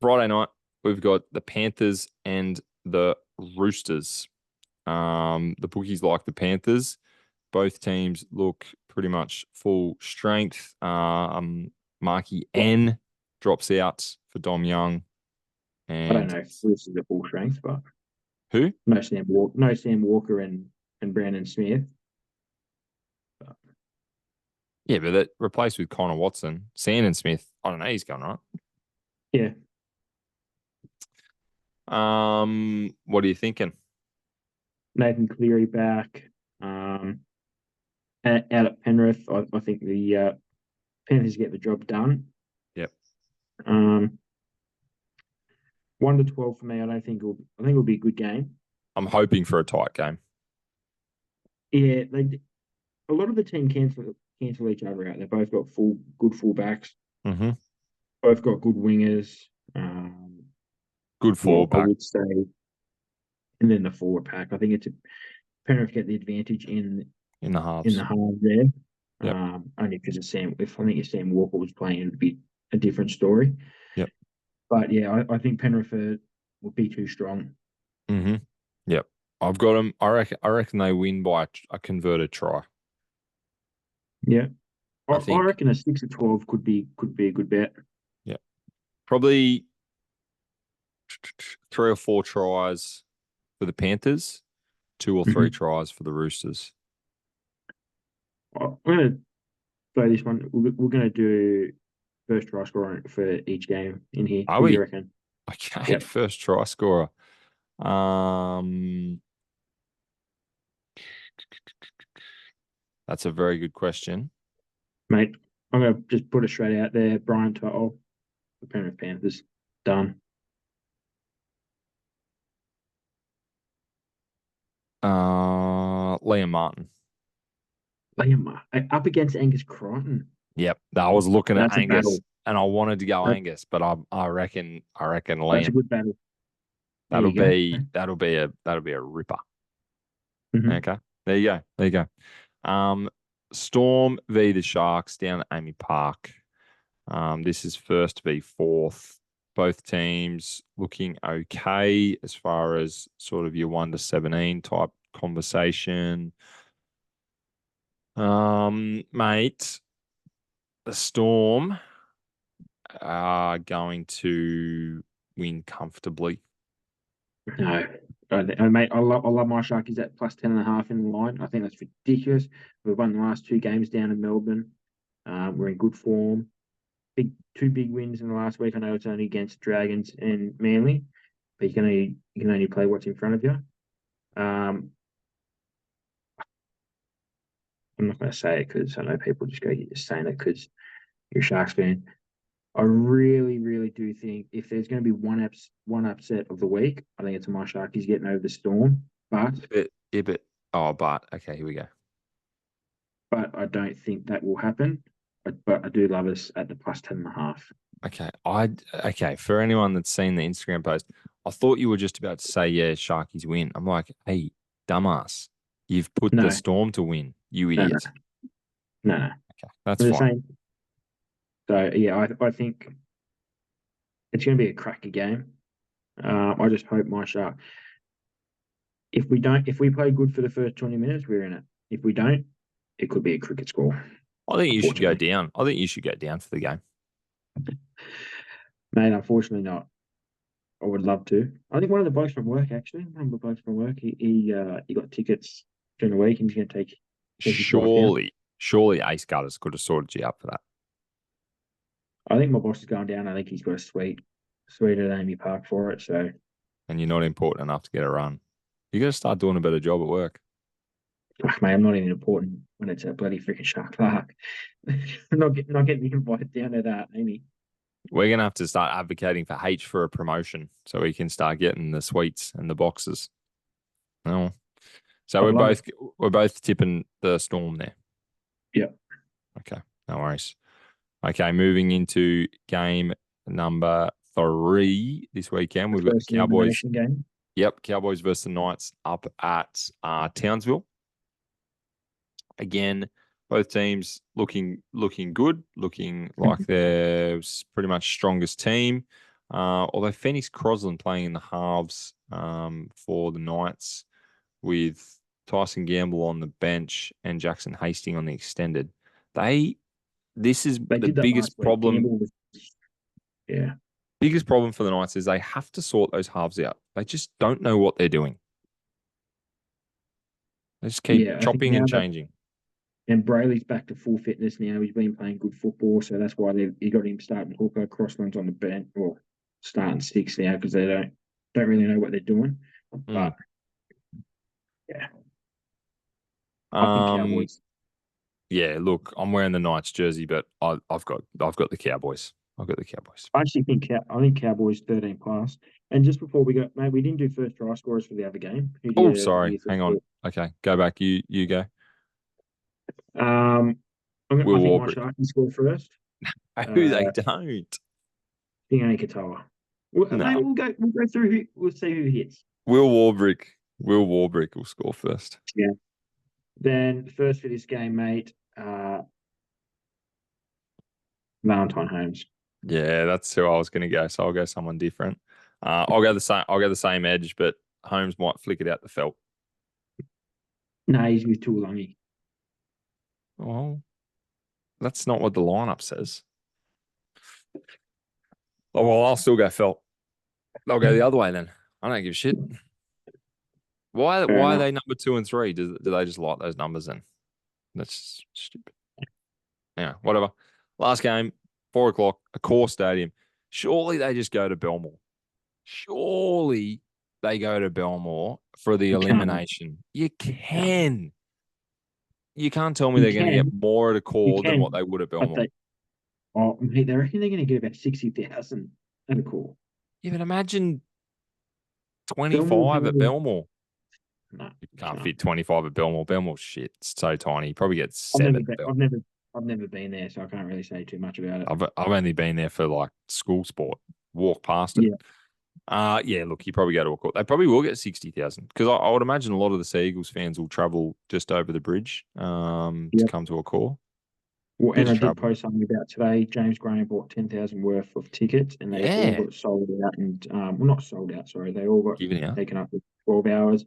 Friday night, we've got the Panthers and the Roosters. The bookies like the Panthers. Both teams look pretty much full strength. Marky N drops out for Dom Young. I don't And know if this is a full strength, but who? no Sam Walker and Brandon Smith. But, Yeah, but that replaced with Connor Watson. Sandon Smith, I don't know, he's going right. yeah. What are you thinking? Nathan Cleary back. Out at Penrith, I think the Panthers get the job done. Yep. 1-12 for me. I think it'll be a good game. I'm hoping for a tight game. Yeah, a lot of the team cancel each other out. They both got good fullbacks. Mm-hmm. Both got good wingers. Good Well, I fallback would say, and then the forward pack. I think Penrith get the advantage in in the halves. half there. Yep. Only because of Sam. If I think if Sam Walker was playing, it'd be a different story. Yep. But yeah, I think Penrith would be too strong. Mm-hmm. Yep. I've got them. I reckon they win by a converted try. Yeah, I I think. reckon a 6-12 could be a good bet. Yeah. Probably 3 or 4 tries for the Panthers, 2 or 3 tries for the Roosters. I'm gonna play this one. We're gonna do first try scorer for each game in here. Are Who do you we? reckon? Okay, Yep. first try scorer. That's a very good question. Mate, I'm gonna just put it straight out there. Brian To'o, the Penrith Panthers, done. Liam Martin. Liam up against Angus Crichton. Yep. I was looking at That's a Angus battle. and I wanted to go That, Angus, but I reckon that's a Liam. good battle. There That'll you go. be a ripper. Mm-hmm. Okay. There you go. Storm v the Sharks down at Amy Park. This is first v fourth. Both teams looking okay as far as sort of your 1-17 type conversation. Mate, the Storm are going to win comfortably. No, mate, I love my Sharkies at plus 10.5 in the line. I think that's ridiculous. We've won the last 2 games down in Melbourne. We're in good form. Two big wins in the last week. I know it's only against Dragons and Manly, but you can only play what's in front of you. I'm not going to say it because I know people just go, you're just saying it because you're a Sharks fan. I really, really do think if there's going to be one upset of the week, I think it's my Sharkies getting over the Storm. But okay, here we go. But I don't think that will happen. But I do love us at the plus 10.5. Okay. For anyone that's seen the Instagram post, I thought you were just about to say, yeah, Sharkies win. I'm like, hey, dumbass, you've put No, the Storm to win, you no, idiot. no. Okay, that's They're fine. So yeah, I think it's going to be a cracker game. I just hope my Shark. If we play good for the first 20 minutes, we're in it. If we don't, it could be a cricket score. I think you should go down. I think you should go down for the game. Mate, unfortunately not. I would love to. I think one of the blokes from work, actually, he got tickets during the week and he's going to take his wife down. Surely Ace Gutters could have sorted you up for that. I think my boss is going down. I think he's got a suite at Amy Park for it. So, and you're not important enough to get a run. You got to start doing a better job at work. fuck, mate, I'm not even important when it's a bloody freaking Shark Park. not getting invited down to that, Amy. We're gonna have to start advocating for H for a promotion so we can start getting the suites and the boxes. No, so we're both tipping the Storm there. Yep. Okay, no worries. Okay, moving into game number 3 this weekend. We've got the Cowboys game. Yep, Cowboys versus the Knights up at Townsville. Again, Both teams looking good, looking like they're pretty much strongest team. Although Phoenix Crosland playing in the halves for the Knights with Tyson Gamble on the bench and Jackson Hastings on the extended. This is They the did that biggest last week. problem. Gamble was, yeah. Biggest problem for the Knights is they have to sort those halves out. They just don't know what they're doing. They just keep Yeah, I think chopping now and that changing. and Brayley's back to full fitness now. He's been playing good football, so that's why he got him starting hooker. Crossland's on the bench, or starting six now because they don't really know what they're doing. But yeah, I think Um, Cowboys. yeah. Look, I'm wearing the Knights jersey, but I've got the Cowboys. I've got the Cowboys. I think Cowboys 13 plus. And just before we go, mate, we didn't do first try scorers for the other game. Who do Oh, you sorry. give Hang for? on. Okay, go back. You go. Um, I Will think my Warbrick. Sharkies score first. Who they Uh, don't. Tingai Katoa. Well, No. mate, we'll go through we'll see who hits. Will Warbrick. Will Warbrick will score first. Yeah. Then first for this game, mate, Valentine Holmes. Yeah, that's who I was going to go. So I'll go someone different. I'll go the same. I'll go the same edge, but Holmes might flick it out the felt. No, he's with Tuolangi. Well, that's not what the lineup says. Oh, well, I'll still go felt. I'll go the other way then. I don't give a shit. Why Fair are enough. they number 2 and 3? Do they just like those numbers then? That's stupid. Yeah, whatever. Last game, 4:00, Accor Stadium. Surely they just go to Belmore. Surely they go to Belmore for the You can't. elimination. You No. can. You can't tell me You they're going to get can. more at You Accor than what can. they would at But Belmore. mate, they reckon they're going to get about 60,000 at a call. Yeah, but imagine Belmore 25 at probably. Belmore. No, You you can't can't. fit 25 at Belmore. Belmore's shit. It's so tiny. You probably get I've 7 never at been. Belmore. I've never been there, so I can't really say too much about it. I've only been there for like school sport. Walk past it. Yeah. Yeah, look, you probably go to a court. They probably will get 60,000 because I would imagine a lot of the Sea Eagles fans will travel just over the bridge to Yeah. come to a call. Well, Bit and of I did travel. post something about today. James Graham bought 10,000 worth of tickets, and they all Yeah. got sold out. And well, not sold out. Sorry, they all got Giving out. taken up with 12 hours.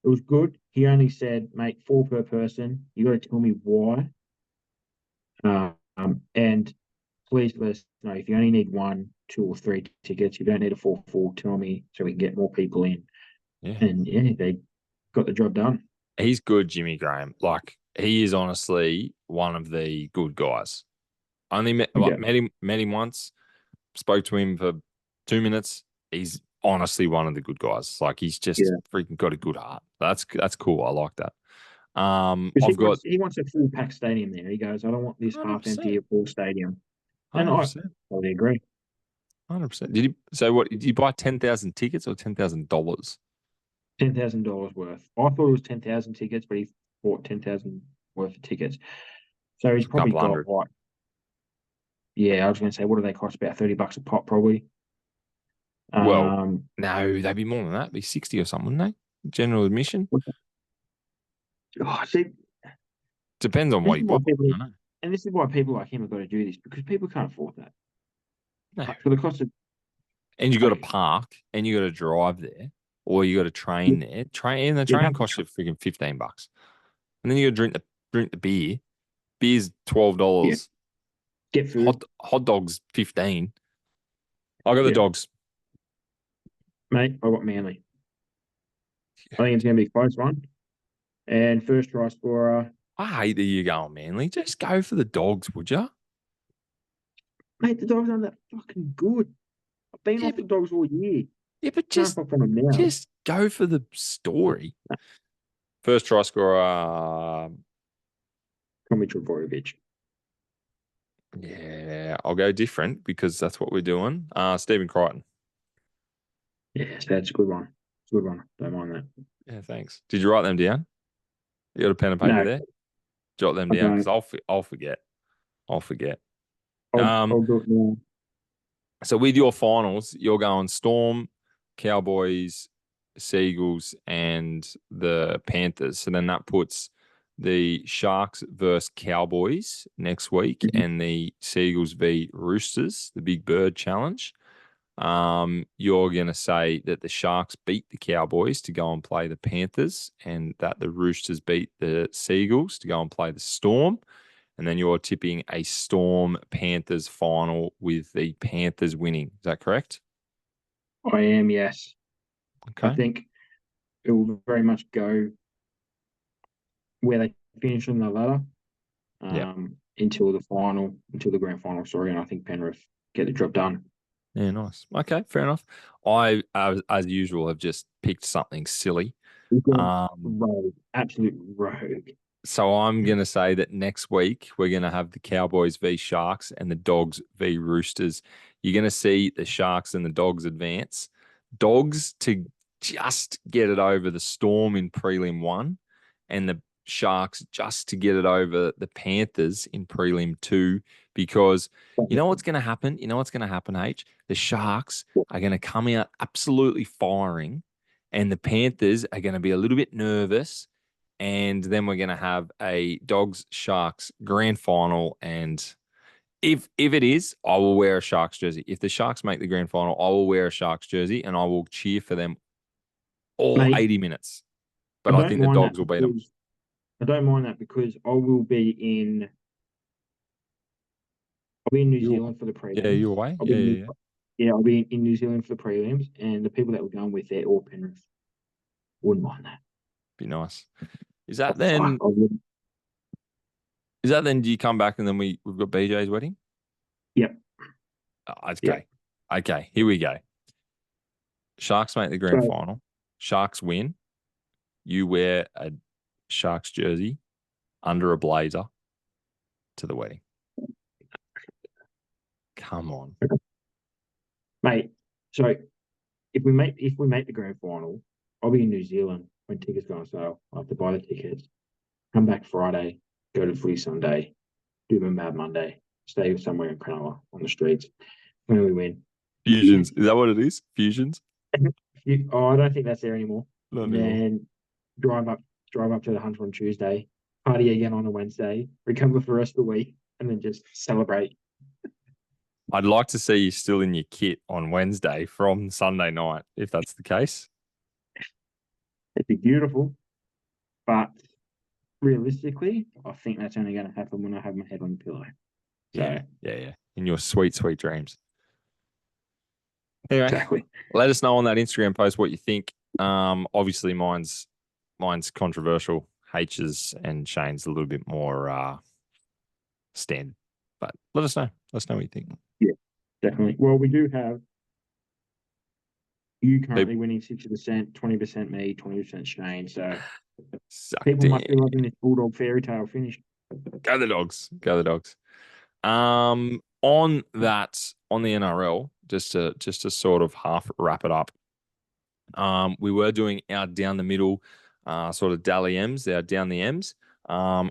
It was good. He only said, "Mate, 4 per person. You got to tell me why." And please let us know if you only need 1, 2, or 3 tickets. You don't need a full. Tell me so we can get more people in. Yeah. And yeah, they got the job done. He's good, Jimmy Graham. Like, he is honestly one of the good guys. Only Yeah, met him once, spoke to him for 2 minutes. He's honestly one of the good guys. Like, he's just yeah. freaking got a good heart. That's cool. I like that. Because I've got he wants a full packed stadium there. He goes, I don't want this half empty 100%. at full stadium. And I 100%. totally agree. 100%. Did you buy 10,000 tickets or $10,000? $10,000 worth. I thought it was 10,000 tickets, but he bought 10,000 worth of tickets. So he's It's a probably couple got hundred. what? Yeah, I was going to say, what do they cost? About $30 a pop, probably. Well, Um, no, they'd be more than that. It'd be 60 or something, wouldn't they? General admission. see, Depends on this what is you why bought. people, I don't know. and this is why people like him have got to do this because people can't afford that. No. For the cost of, And you got to like, park and you got to drive there or you got to train there. And the you'd train have to costs you freaking $15. And then you got to drink the beer. Beer's $12. yeah, get food. Hot dogs 15. I got the Yeah, dogs. mate, I got Manly. I think it's going to be a close one. And first try scorer, I hate that you're going Manly. Just go for the dogs, would you? mate, the dogs aren't that fucking good. I've been Yeah, off the dogs all year. yeah, but Can't hop on them now. just go for the story. First try scorer. Tommy Trbojevic. Yeah, I'll go different because that's what we're doing. Stephen Crichton. Yes, that's a good one. It's a good one. Don't mind that. Yeah, thanks. Did you write them down? You got a pen and paper No, there? Jot them I down because don't. I'll forget. I'll forget. I'll, Um, I'll do it now. so with your finals, you're going Storm, Cowboys, Seagulls, and the Panthers. So then that puts the Sharks versus Cowboys next week, and the Seagulls v Roosters, the Big Bird Challenge. You're going to say that the Sharks beat the Cowboys to go and play the Panthers, and that the Roosters beat the Seagulls to go and play the Storm. And then you're tipping a Storm Panthers final with the Panthers winning. Is that correct? I am, yes. Okay. I think it will very much go where they finish on the ladder until the grand final, sorry. And I think Penrith get the job done. Yeah, nice. Okay, fair enough. I, as usual, have just picked something silly. Rogue, absolute rogue. So I'm going to say that next week we're going to have the Cowboys v Sharks and the Dogs v Roosters. You're going to see the Sharks and the Dogs advance. Dogs to just get it over the Storm in prelim 1, and the Sharks just to get it over the Panthers in prelim 2, because you know what's going to happen? You know what's going to happen, H? The Sharks are going to come out absolutely firing, and the Panthers are going to be a little bit nervous. And then we're going to have a Dogs Sharks grand final. And if it is, I will wear a Sharks jersey. If the Sharks make the grand final, I will wear a Sharks jersey and I will cheer for them all 80 minutes. But I think the Dogs will beat them. I don't mind that because I will be in. I'll be in New Zealand for the prelims. Yeah, you away? Yeah. I'll be in New Zealand for the prelims, and the people that we're going with, they're all Penrith. Wouldn't mind that. Be nice. Is that then? Is that then? Do you come back and then we've got BJ's wedding? Yep. Okay. Yep. Okay. Here we go. Sharks make the grand final. Sharks win. You wear a Sharks jersey under a blazer to the wedding. Come on, mate. So if we make the grand final, I'll be in New Zealand when tickets go on sale. I have to buy the tickets. Come back Friday, go to footy Sunday, do my Mad Monday, stay somewhere in Cronulla on the streets. When we win, Fusions. Is that what it is? Fusions. I don't think that's there anymore. Not and anymore. Then drive up to the Hunter on Tuesday, party again on a Wednesday, recover for the rest of the week, and then just celebrate. I'd like to see you still in your kit on Wednesday from Sunday night, if that's the case. It'd be beautiful, but realistically, I think that's only going to happen when I have my head on the pillow. So, yeah. In your sweet, sweet dreams. Anyway, exactly. Let us know on that Instagram post what you think. Obviously, mine's controversial. H's and Shane's a little bit more standard. But let us know. Let us know what you think. Yeah, definitely. Well, we do have you currently winning 60%, 20% me, 20% Shane. So people must be loving this Bulldog fairy tale finish. Go the Dogs. Go the Dogs. On the NRL, just to sort of half wrap it up. We were doing our down the middle sort of Dally M's, our down the M's. I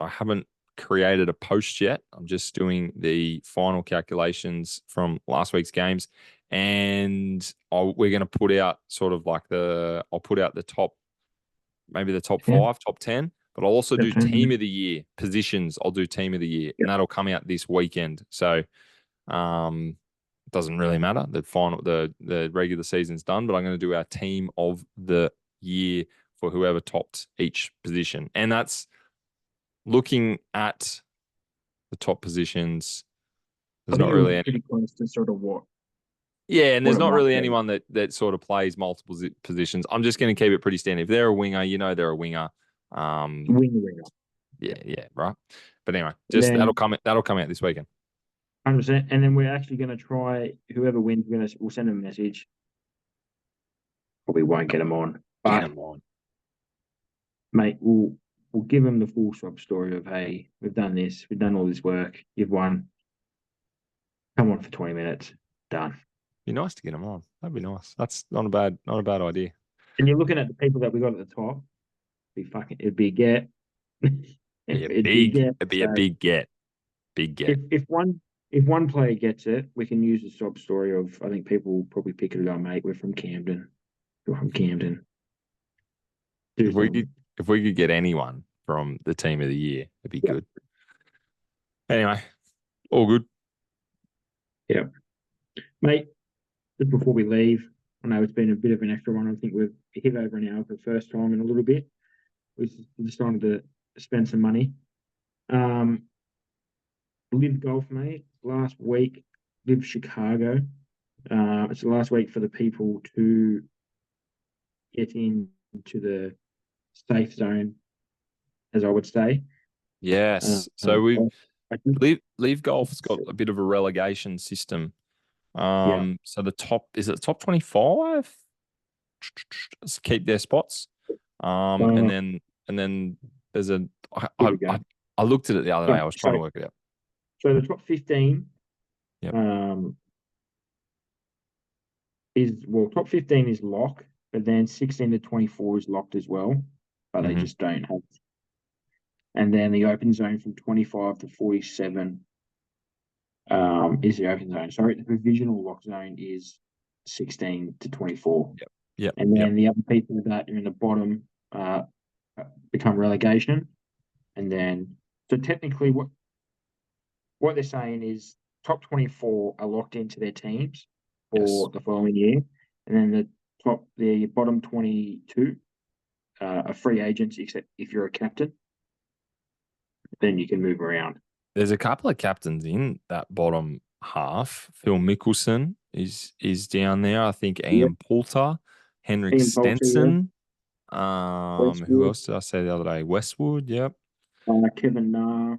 haven't created a post yet. I'm just doing the final calculations from last week's games, and we're going to put out sort of like I'll put out the top, maybe the top 5, top 10, but I'll also do team of the year positions. I'll do team of the year, and that'll come out this weekend. So, it doesn't really matter. The regular season's done, but I'm going to do our team of the year for whoever topped each position, and that's looking at the top positions. There's not really any pretty close to sort of what. Yeah, and there's not really anyone that sort of plays multiple positions. I'm just going to keep it pretty standard. If they're a winger, they're a winger. Winger. Yeah, right. But anyway, that'll come out this weekend. 100%. And then we're actually going to try, whoever wins, we'll send them a message. Probably won't get them on. But, get them on. Mate, we'll give them the full swap story of, hey, we've done this, we've done all this work, you've won. Come on for 20 minutes. Done. Be nice to get them on. That'd be nice. That's not a bad idea. And you're looking at the people that we got at the top. It'd be a get. It'd be a big get. Big get. If one player gets it, we can use the sob story of, I think people will probably pick it up, mate. We're from Camden. We're from Camden. If we could get anyone from the team of the year. It'd be good. Anyway, all good. Yeah. Mate, just before we leave, I know it's been a bit of an extra one. I think we've hit over an hour for the first time in a little bit. We just wanted to spend some money. Live golf, mate. Last week, Live Chicago. It's the last week for the people to get into the safe zone, as I would say. Yes. So we've I think, Leave Golf's got a bit of a relegation system. yeah. So the top is it the top 25? Keep their spots. And then there's a Here we go. I looked at it the other day. I was trying to So, work it out. so the top 15 Yep. top 15 is lock, but then 16 to 24 is locked as well, but they just don't have. And then the open zone from 25 to 47 is the open zone. Sorry, the provisional lock zone is 16 to 24. Yep. And then the other people that are in the bottom become relegation. And then, so technically what they're saying is top 24 are locked into their teams for the following year. And then the bottom 22 are free agents, except if you're a captain, then you can move around. There's a couple of captains in that bottom half. Phil Mickelson is down there. I think Ian Poulter, Henrik Ian Poulter, Stenson. Westwood. Who else did I say the other day? Westwood, yep. Kevin Na.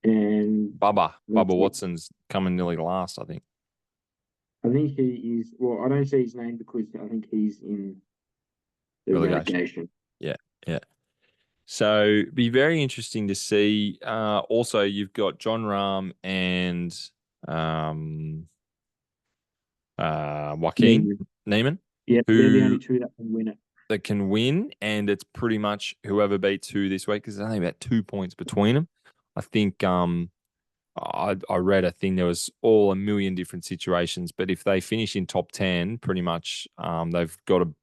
And Bubba Watson's coming nearly last, I think. I think he is. Well, I don't see his name because I think he's in the relegation. Yeah. So be very interesting to see. Also, you've got John Rahm and Joaquin Neiman. Yeah, they're the only two that can win it. That can win, and it's pretty much whoever beats who this week, because there's only about 2 points between them. I think I read a thing, there was all a million different situations, but if they finish in top 10, pretty much they've got to,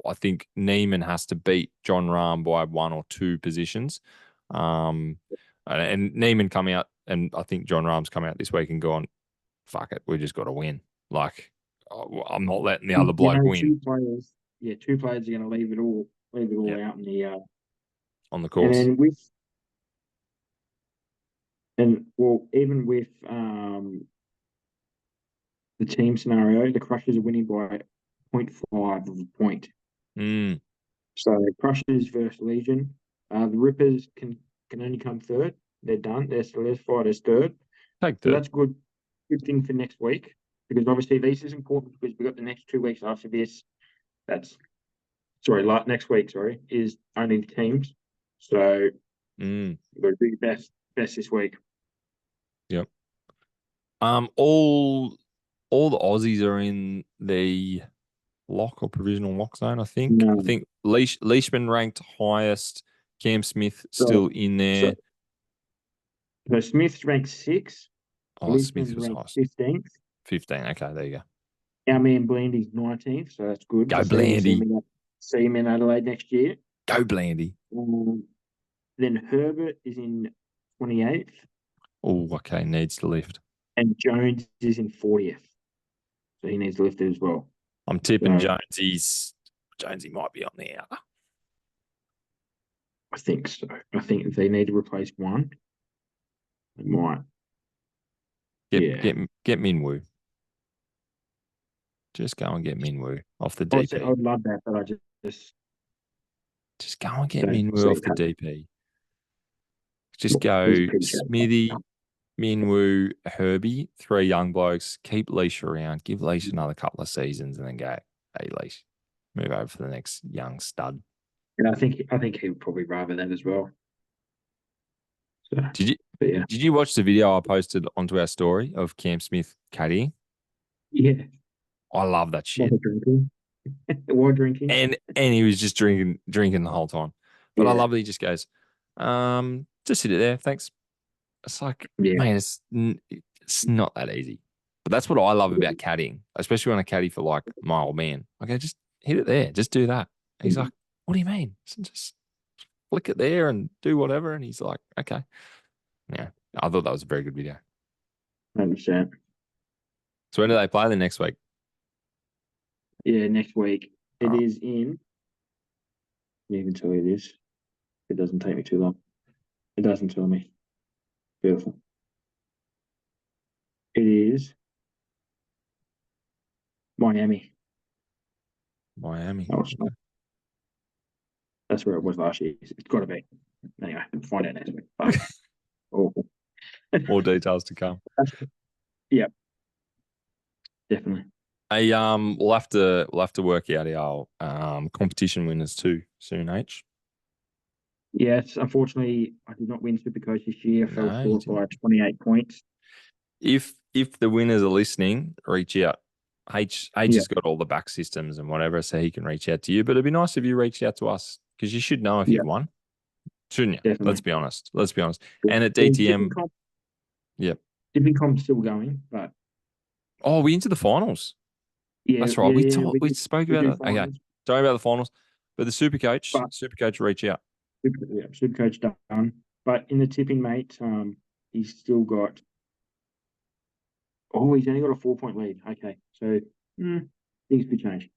I think Neiman has to beat John Rahm by 1 or 2 positions. And Neiman come out, and I think John Rahm's come out this week and gone, fuck it, we just got to win. Like, I'm not letting the other bloke win. Two players are going to leave it all out in the on the course. And then even with the team scenario, the Crushers are winning by 0.5 of a point. So Crushers versus Legion. The Rippers can only come third. They're done. They're solidified as third. So that's good. Good thing for next week, because obviously this is important because we've got the next 2 weeks after this. Next week, is only the teams. So we've got to do your best this week. Yep. All the Aussies are in the lock or provisional lock zone, I think. No. I think Leishman ranked highest. Cam Smith still in there. So Smith's ranked 6th. Smith was highest. 15th. 15. Okay, there you go. Our man Blandy's 19th, so that's good. Go Blandy. See him in Adelaide next year. Go Blandy. Then Herbert is in 28th. Oh, okay. Needs to lift. And Jones is in 40th. So he needs to lift it as well. I'm tipping Jonesy might be on the outer. I think so. I think if they need to replace one, they might. Get Minwoo. Just go and get Minwoo off the DP. I'd love that, but I just go and get Minwoo off the DP. Just go Smithy, Minwoo, Herbie, 3 young blokes. Keep Leash around. Give Leash another couple of seasons, and then go, hey Leash, move over for the next young stud. And I think he would probably rather that as well. So, did you watch the video I posted onto our story of Cam Smith caddying? Yeah. I love that shit. While drinking. And he was just drinking the whole time. But I love that he just goes, just sit it there, thanks. It's like, man, it's not that easy. But that's what I love about caddying, especially when I caddy for like my old man. I go, just hit it there, just do that. And he's like, what do you mean? Just flick it there and do whatever. And he's like, okay. Yeah. I thought that was a very good video. 100%. So when do they play the next week? Yeah, next week. It Oh. is in. You can tell you this. It doesn't take me too long. It doesn't tell me. Beautiful. It is Miami. Miami. No, it's not. That's where it was last year. It's got to be. Anyway, we'll find out next week. But, awful. More details to come. Yeah, definitely. Hey, we'll have to work out our competition winners too soon, H. Yes, unfortunately, I did not win Supercoach this year. I fell No, you short by didn't. 28 points. If the winners are listening, reach out. H Yeah, has got all the back systems and whatever, so he can reach out to you. But it'd be nice if you reached out to us because you should know if yeah, you've won, shouldn't you? definitely. Let's be honest. Let's be honest. Well, And at Tipping DTM, comp, yep. tipping comp's still going, but Oh, we into the finals. yeah, That's right. yeah, We yeah. talked. We spoke We about do it. Okay. finals, Sorry about the finals, but the but Supercoach, reach out. yeah, Supercoach done. But in the tipping, mate, he's still got. Oh, he's only got a 4 point lead. Okay, so things could change.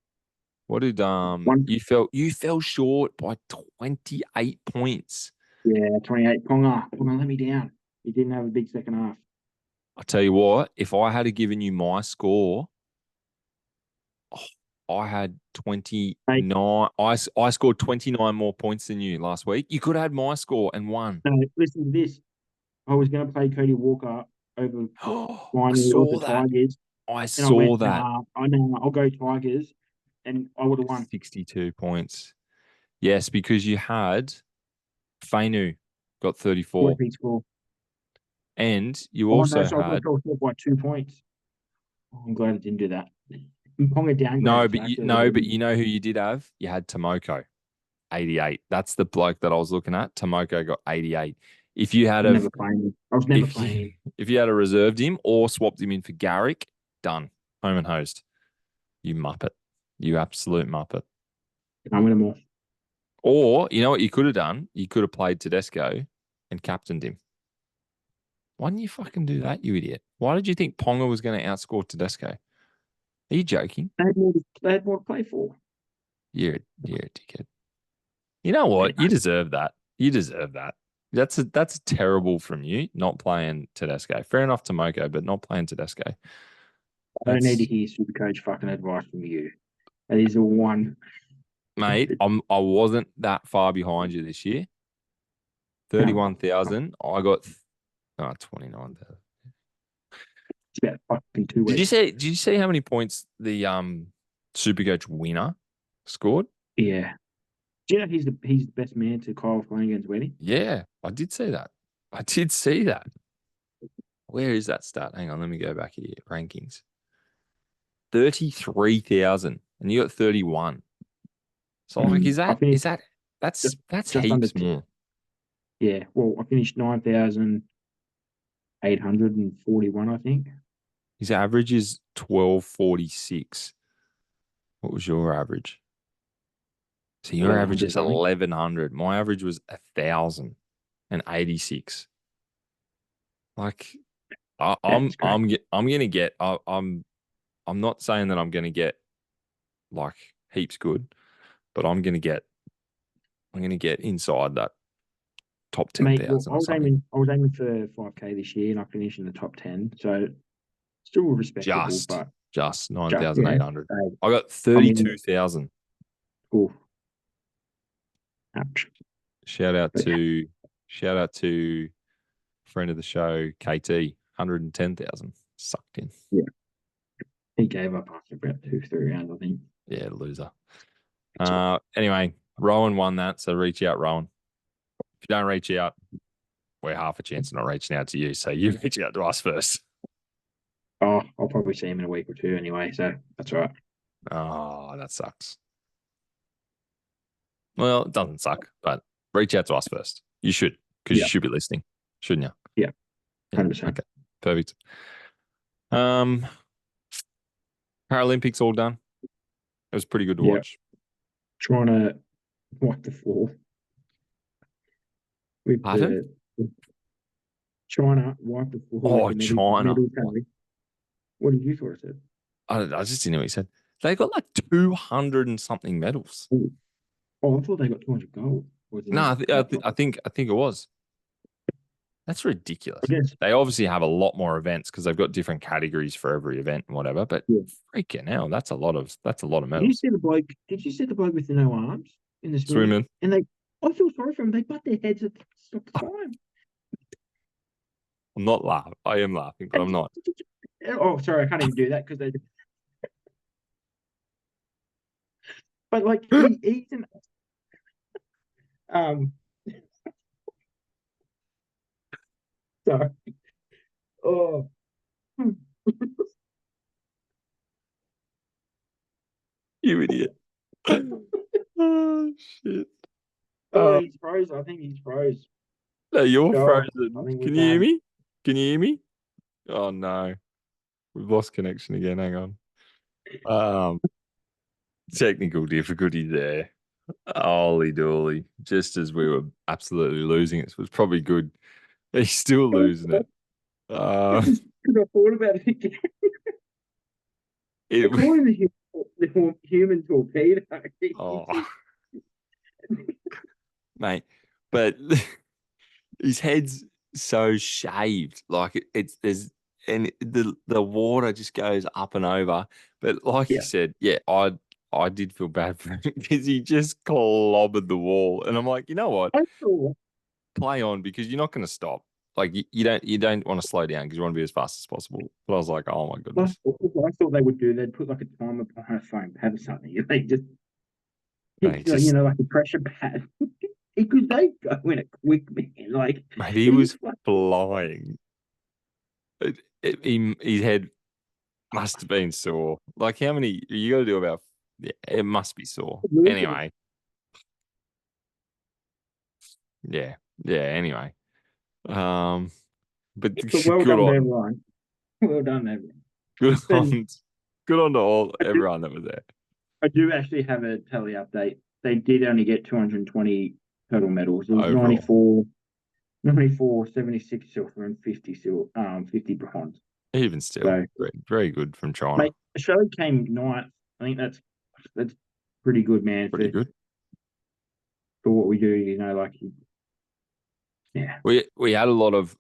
What did One, you fell short by 28 points. yeah, 28. Ponga let me down. He didn't have a big second half. I tell you what, if I had given you my score, I had 29. Mate, I scored 29 more points than you last week. You could have had my score and won. no, listen to this. I was going to play Cody Walker over I Viney or the saw that. Tigers, I and I saw went, that. nah, I know, I'll go Tigers, and I would have won. 62 points. Yes, because you had Fainu got 34. What he score? And you Oh no, also so I had fell short by 2 points. Oh, I'm glad I didn't do that. Ponga no, downgraded, so but actually I got you know who you did have? You had Tomoko, 88. That's the bloke that I was looking at. Tomoko got 88. If you had never playing him. I was never playing him. if you had reserved him or swapped him in for Garrick, done. Home and host. You muppet. You absolute muppet. I win them all. Or you know what you could have done? You could have played Tedesco and captained him. Why didn't you fucking do that, you idiot? Why did you think Ponga was going to outscore Tedesco? Are you joking? They had more to play for. You're a dickhead. You know what? You deserve that. You deserve that. That's terrible from you, not playing Tedesco. Fair enough to Moko, but not playing Tedesco. I don't need to That's hear Supercoach fucking advice from you. That is a one. mate. I wasn't that far behind you this year. 31,000. I got 29,000. It's about fucking 2 weeks. Did you see how many points the Supercoach winner scored? Yeah. Do you know he's the best man to Kyle playing against Weddy? Yeah, I did see that. I did see that. Where is that stat? Hang on, let me go back here. Rankings. 33,000, and you got 31. So like, I finished that's just under heaps more. yeah. Well, I finished 9,841, I think. His average is 1246. What was your average? So your average 1,100 is something. 1,100. My average was 1,086. Like, I'm gonna get. I'm not saying that I'm gonna get like heaps good, but I'm gonna get inside that top Mate, well, 10,000 or something. I was aiming for 5K this year, and I finished in the top 10. So still respectable, Just but just yeah. 9,800. I got I mean, 32,000. cool. Ouch. Shout out But to friend of the show, KT, 110,000. Sucked in. yeah, he gave up after about 2, 3 rounds, I think. Yeah, loser. Anyway, Rowan won that, so reach out, Rowan. If you don't reach out, we're half a chance of not reaching out to you. So you reach out to us first. Oh, I'll probably see him in a week or two anyway, so that's all right. Oh, that sucks. Well, it doesn't suck, but reach out to us first. You should, because you should be listening, shouldn't you? Yeah, Yeah. 100%. Okay. Perfect. Paralympics all done. It was pretty good to Yeah, watch. trying to wipe the floor. with Pardon? the China wiped the floor with Oh, the China. medal tally. What did you thought it said? I just didn't know what he said. They got like 200 and something medals. Oh, I thought they got 200 gold. Was it No, not? I think it was. That's I ridiculous. guess. They obviously have a lot more events because they've got different categories for every event and whatever. But Yeah. freaking hell, that's a lot of Did you medals. see the bloke? Did you see the bloke with the no arms in the swimming? Swimming. And I feel sorry for them. They butt their heads at the time. I'm not laughing. I am laughing, but I'm not. Oh, sorry, I can't even do that because they. But like he's an um. Sorry. Oh. You idiot. Oh shit. Oh, he's froze. I think he's froze. No, you're Oh, I frozen. think we're Can you hear done. me? Can you hear me? Oh no. We've lost connection again. Hang on. Technical difficulty there. Holy dooly. Just as we were absolutely losing it. So it's probably good. He's still losing it. Because I thought about it again. They It call him the human torpedo. oh mate. But his head's so shaved. Like it's there's and the water just goes up and over. But like you Yeah. said, yeah, I did feel bad for him because he just clobbered the wall. And I'm like, you know what? I saw. Play on because you're not going to stop. Like you don't want to slow down because you want to be as fast as possible. But I was like, oh my I goodness. thought they would do. They'd put like a timer on a phone pad or something. They just Mate, hit, just like a pressure pad. Because they go in a quick, man. Like mate, he he's was like, flying. His head must have been sore. Like how many you got to do about? Yeah, it must be sore. Anyway, yeah, yeah. Anyway, but but well good done to on, everyone. Well done, everyone. good And on, good on to all everyone that was there. I do actually have a tally update. They did only get 220 total medals. It was Overall. 94, 76 silver, and 50 bronze. Even still, So, very good from China. mate, Australia came ninth. I think that's pretty good, man, Pretty good. for what we do. You know, like yeah, We had a lot of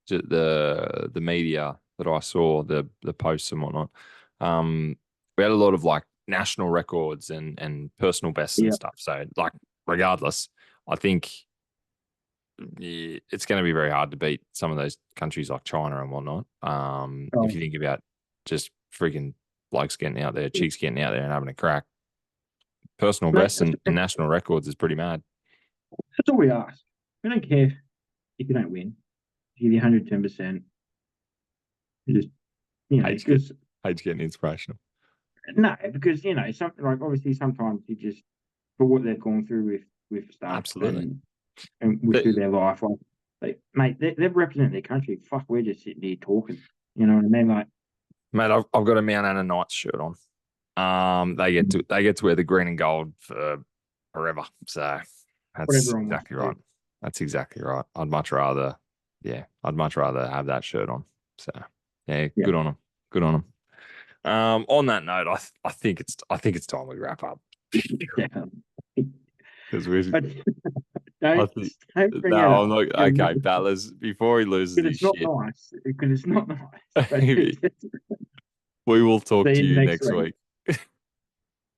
the media that I saw the posts and whatnot. We had a lot of like national records and personal bests and yeah. stuff. So like regardless, I think it's going to be very hard to beat some of those countries like China and whatnot. If Oh, you think about just freaking blokes getting out there, chicks getting out there and having a crack, personal mate, bests and national records is pretty mad. that's all we ask. We don't care if you don't win. Give you 110%. Just because Hate's getting inspirational. no, because something like obviously sometimes you just for what they've gone through with stuff Absolutely. and through their life, like mate, they've represented their country. Fuck, we're just sitting here talking. You know what I mean? Like, Mate, I've got a Mount Anna Knights shirt on. They get to wear the green and gold for forever. So what that's everyone wants exactly to right. do. That's exactly right. I'd much rather have that shirt on. So yeah, Yeah. good on them. Good on them. On that note, I think it's time we wrap up Definitely. because we. But I don't think bring it no, I'm up. not okay. Battlers before he loses Because his it's not shit, nice. Because it's not nice. But we will talk see to you you next next week. week.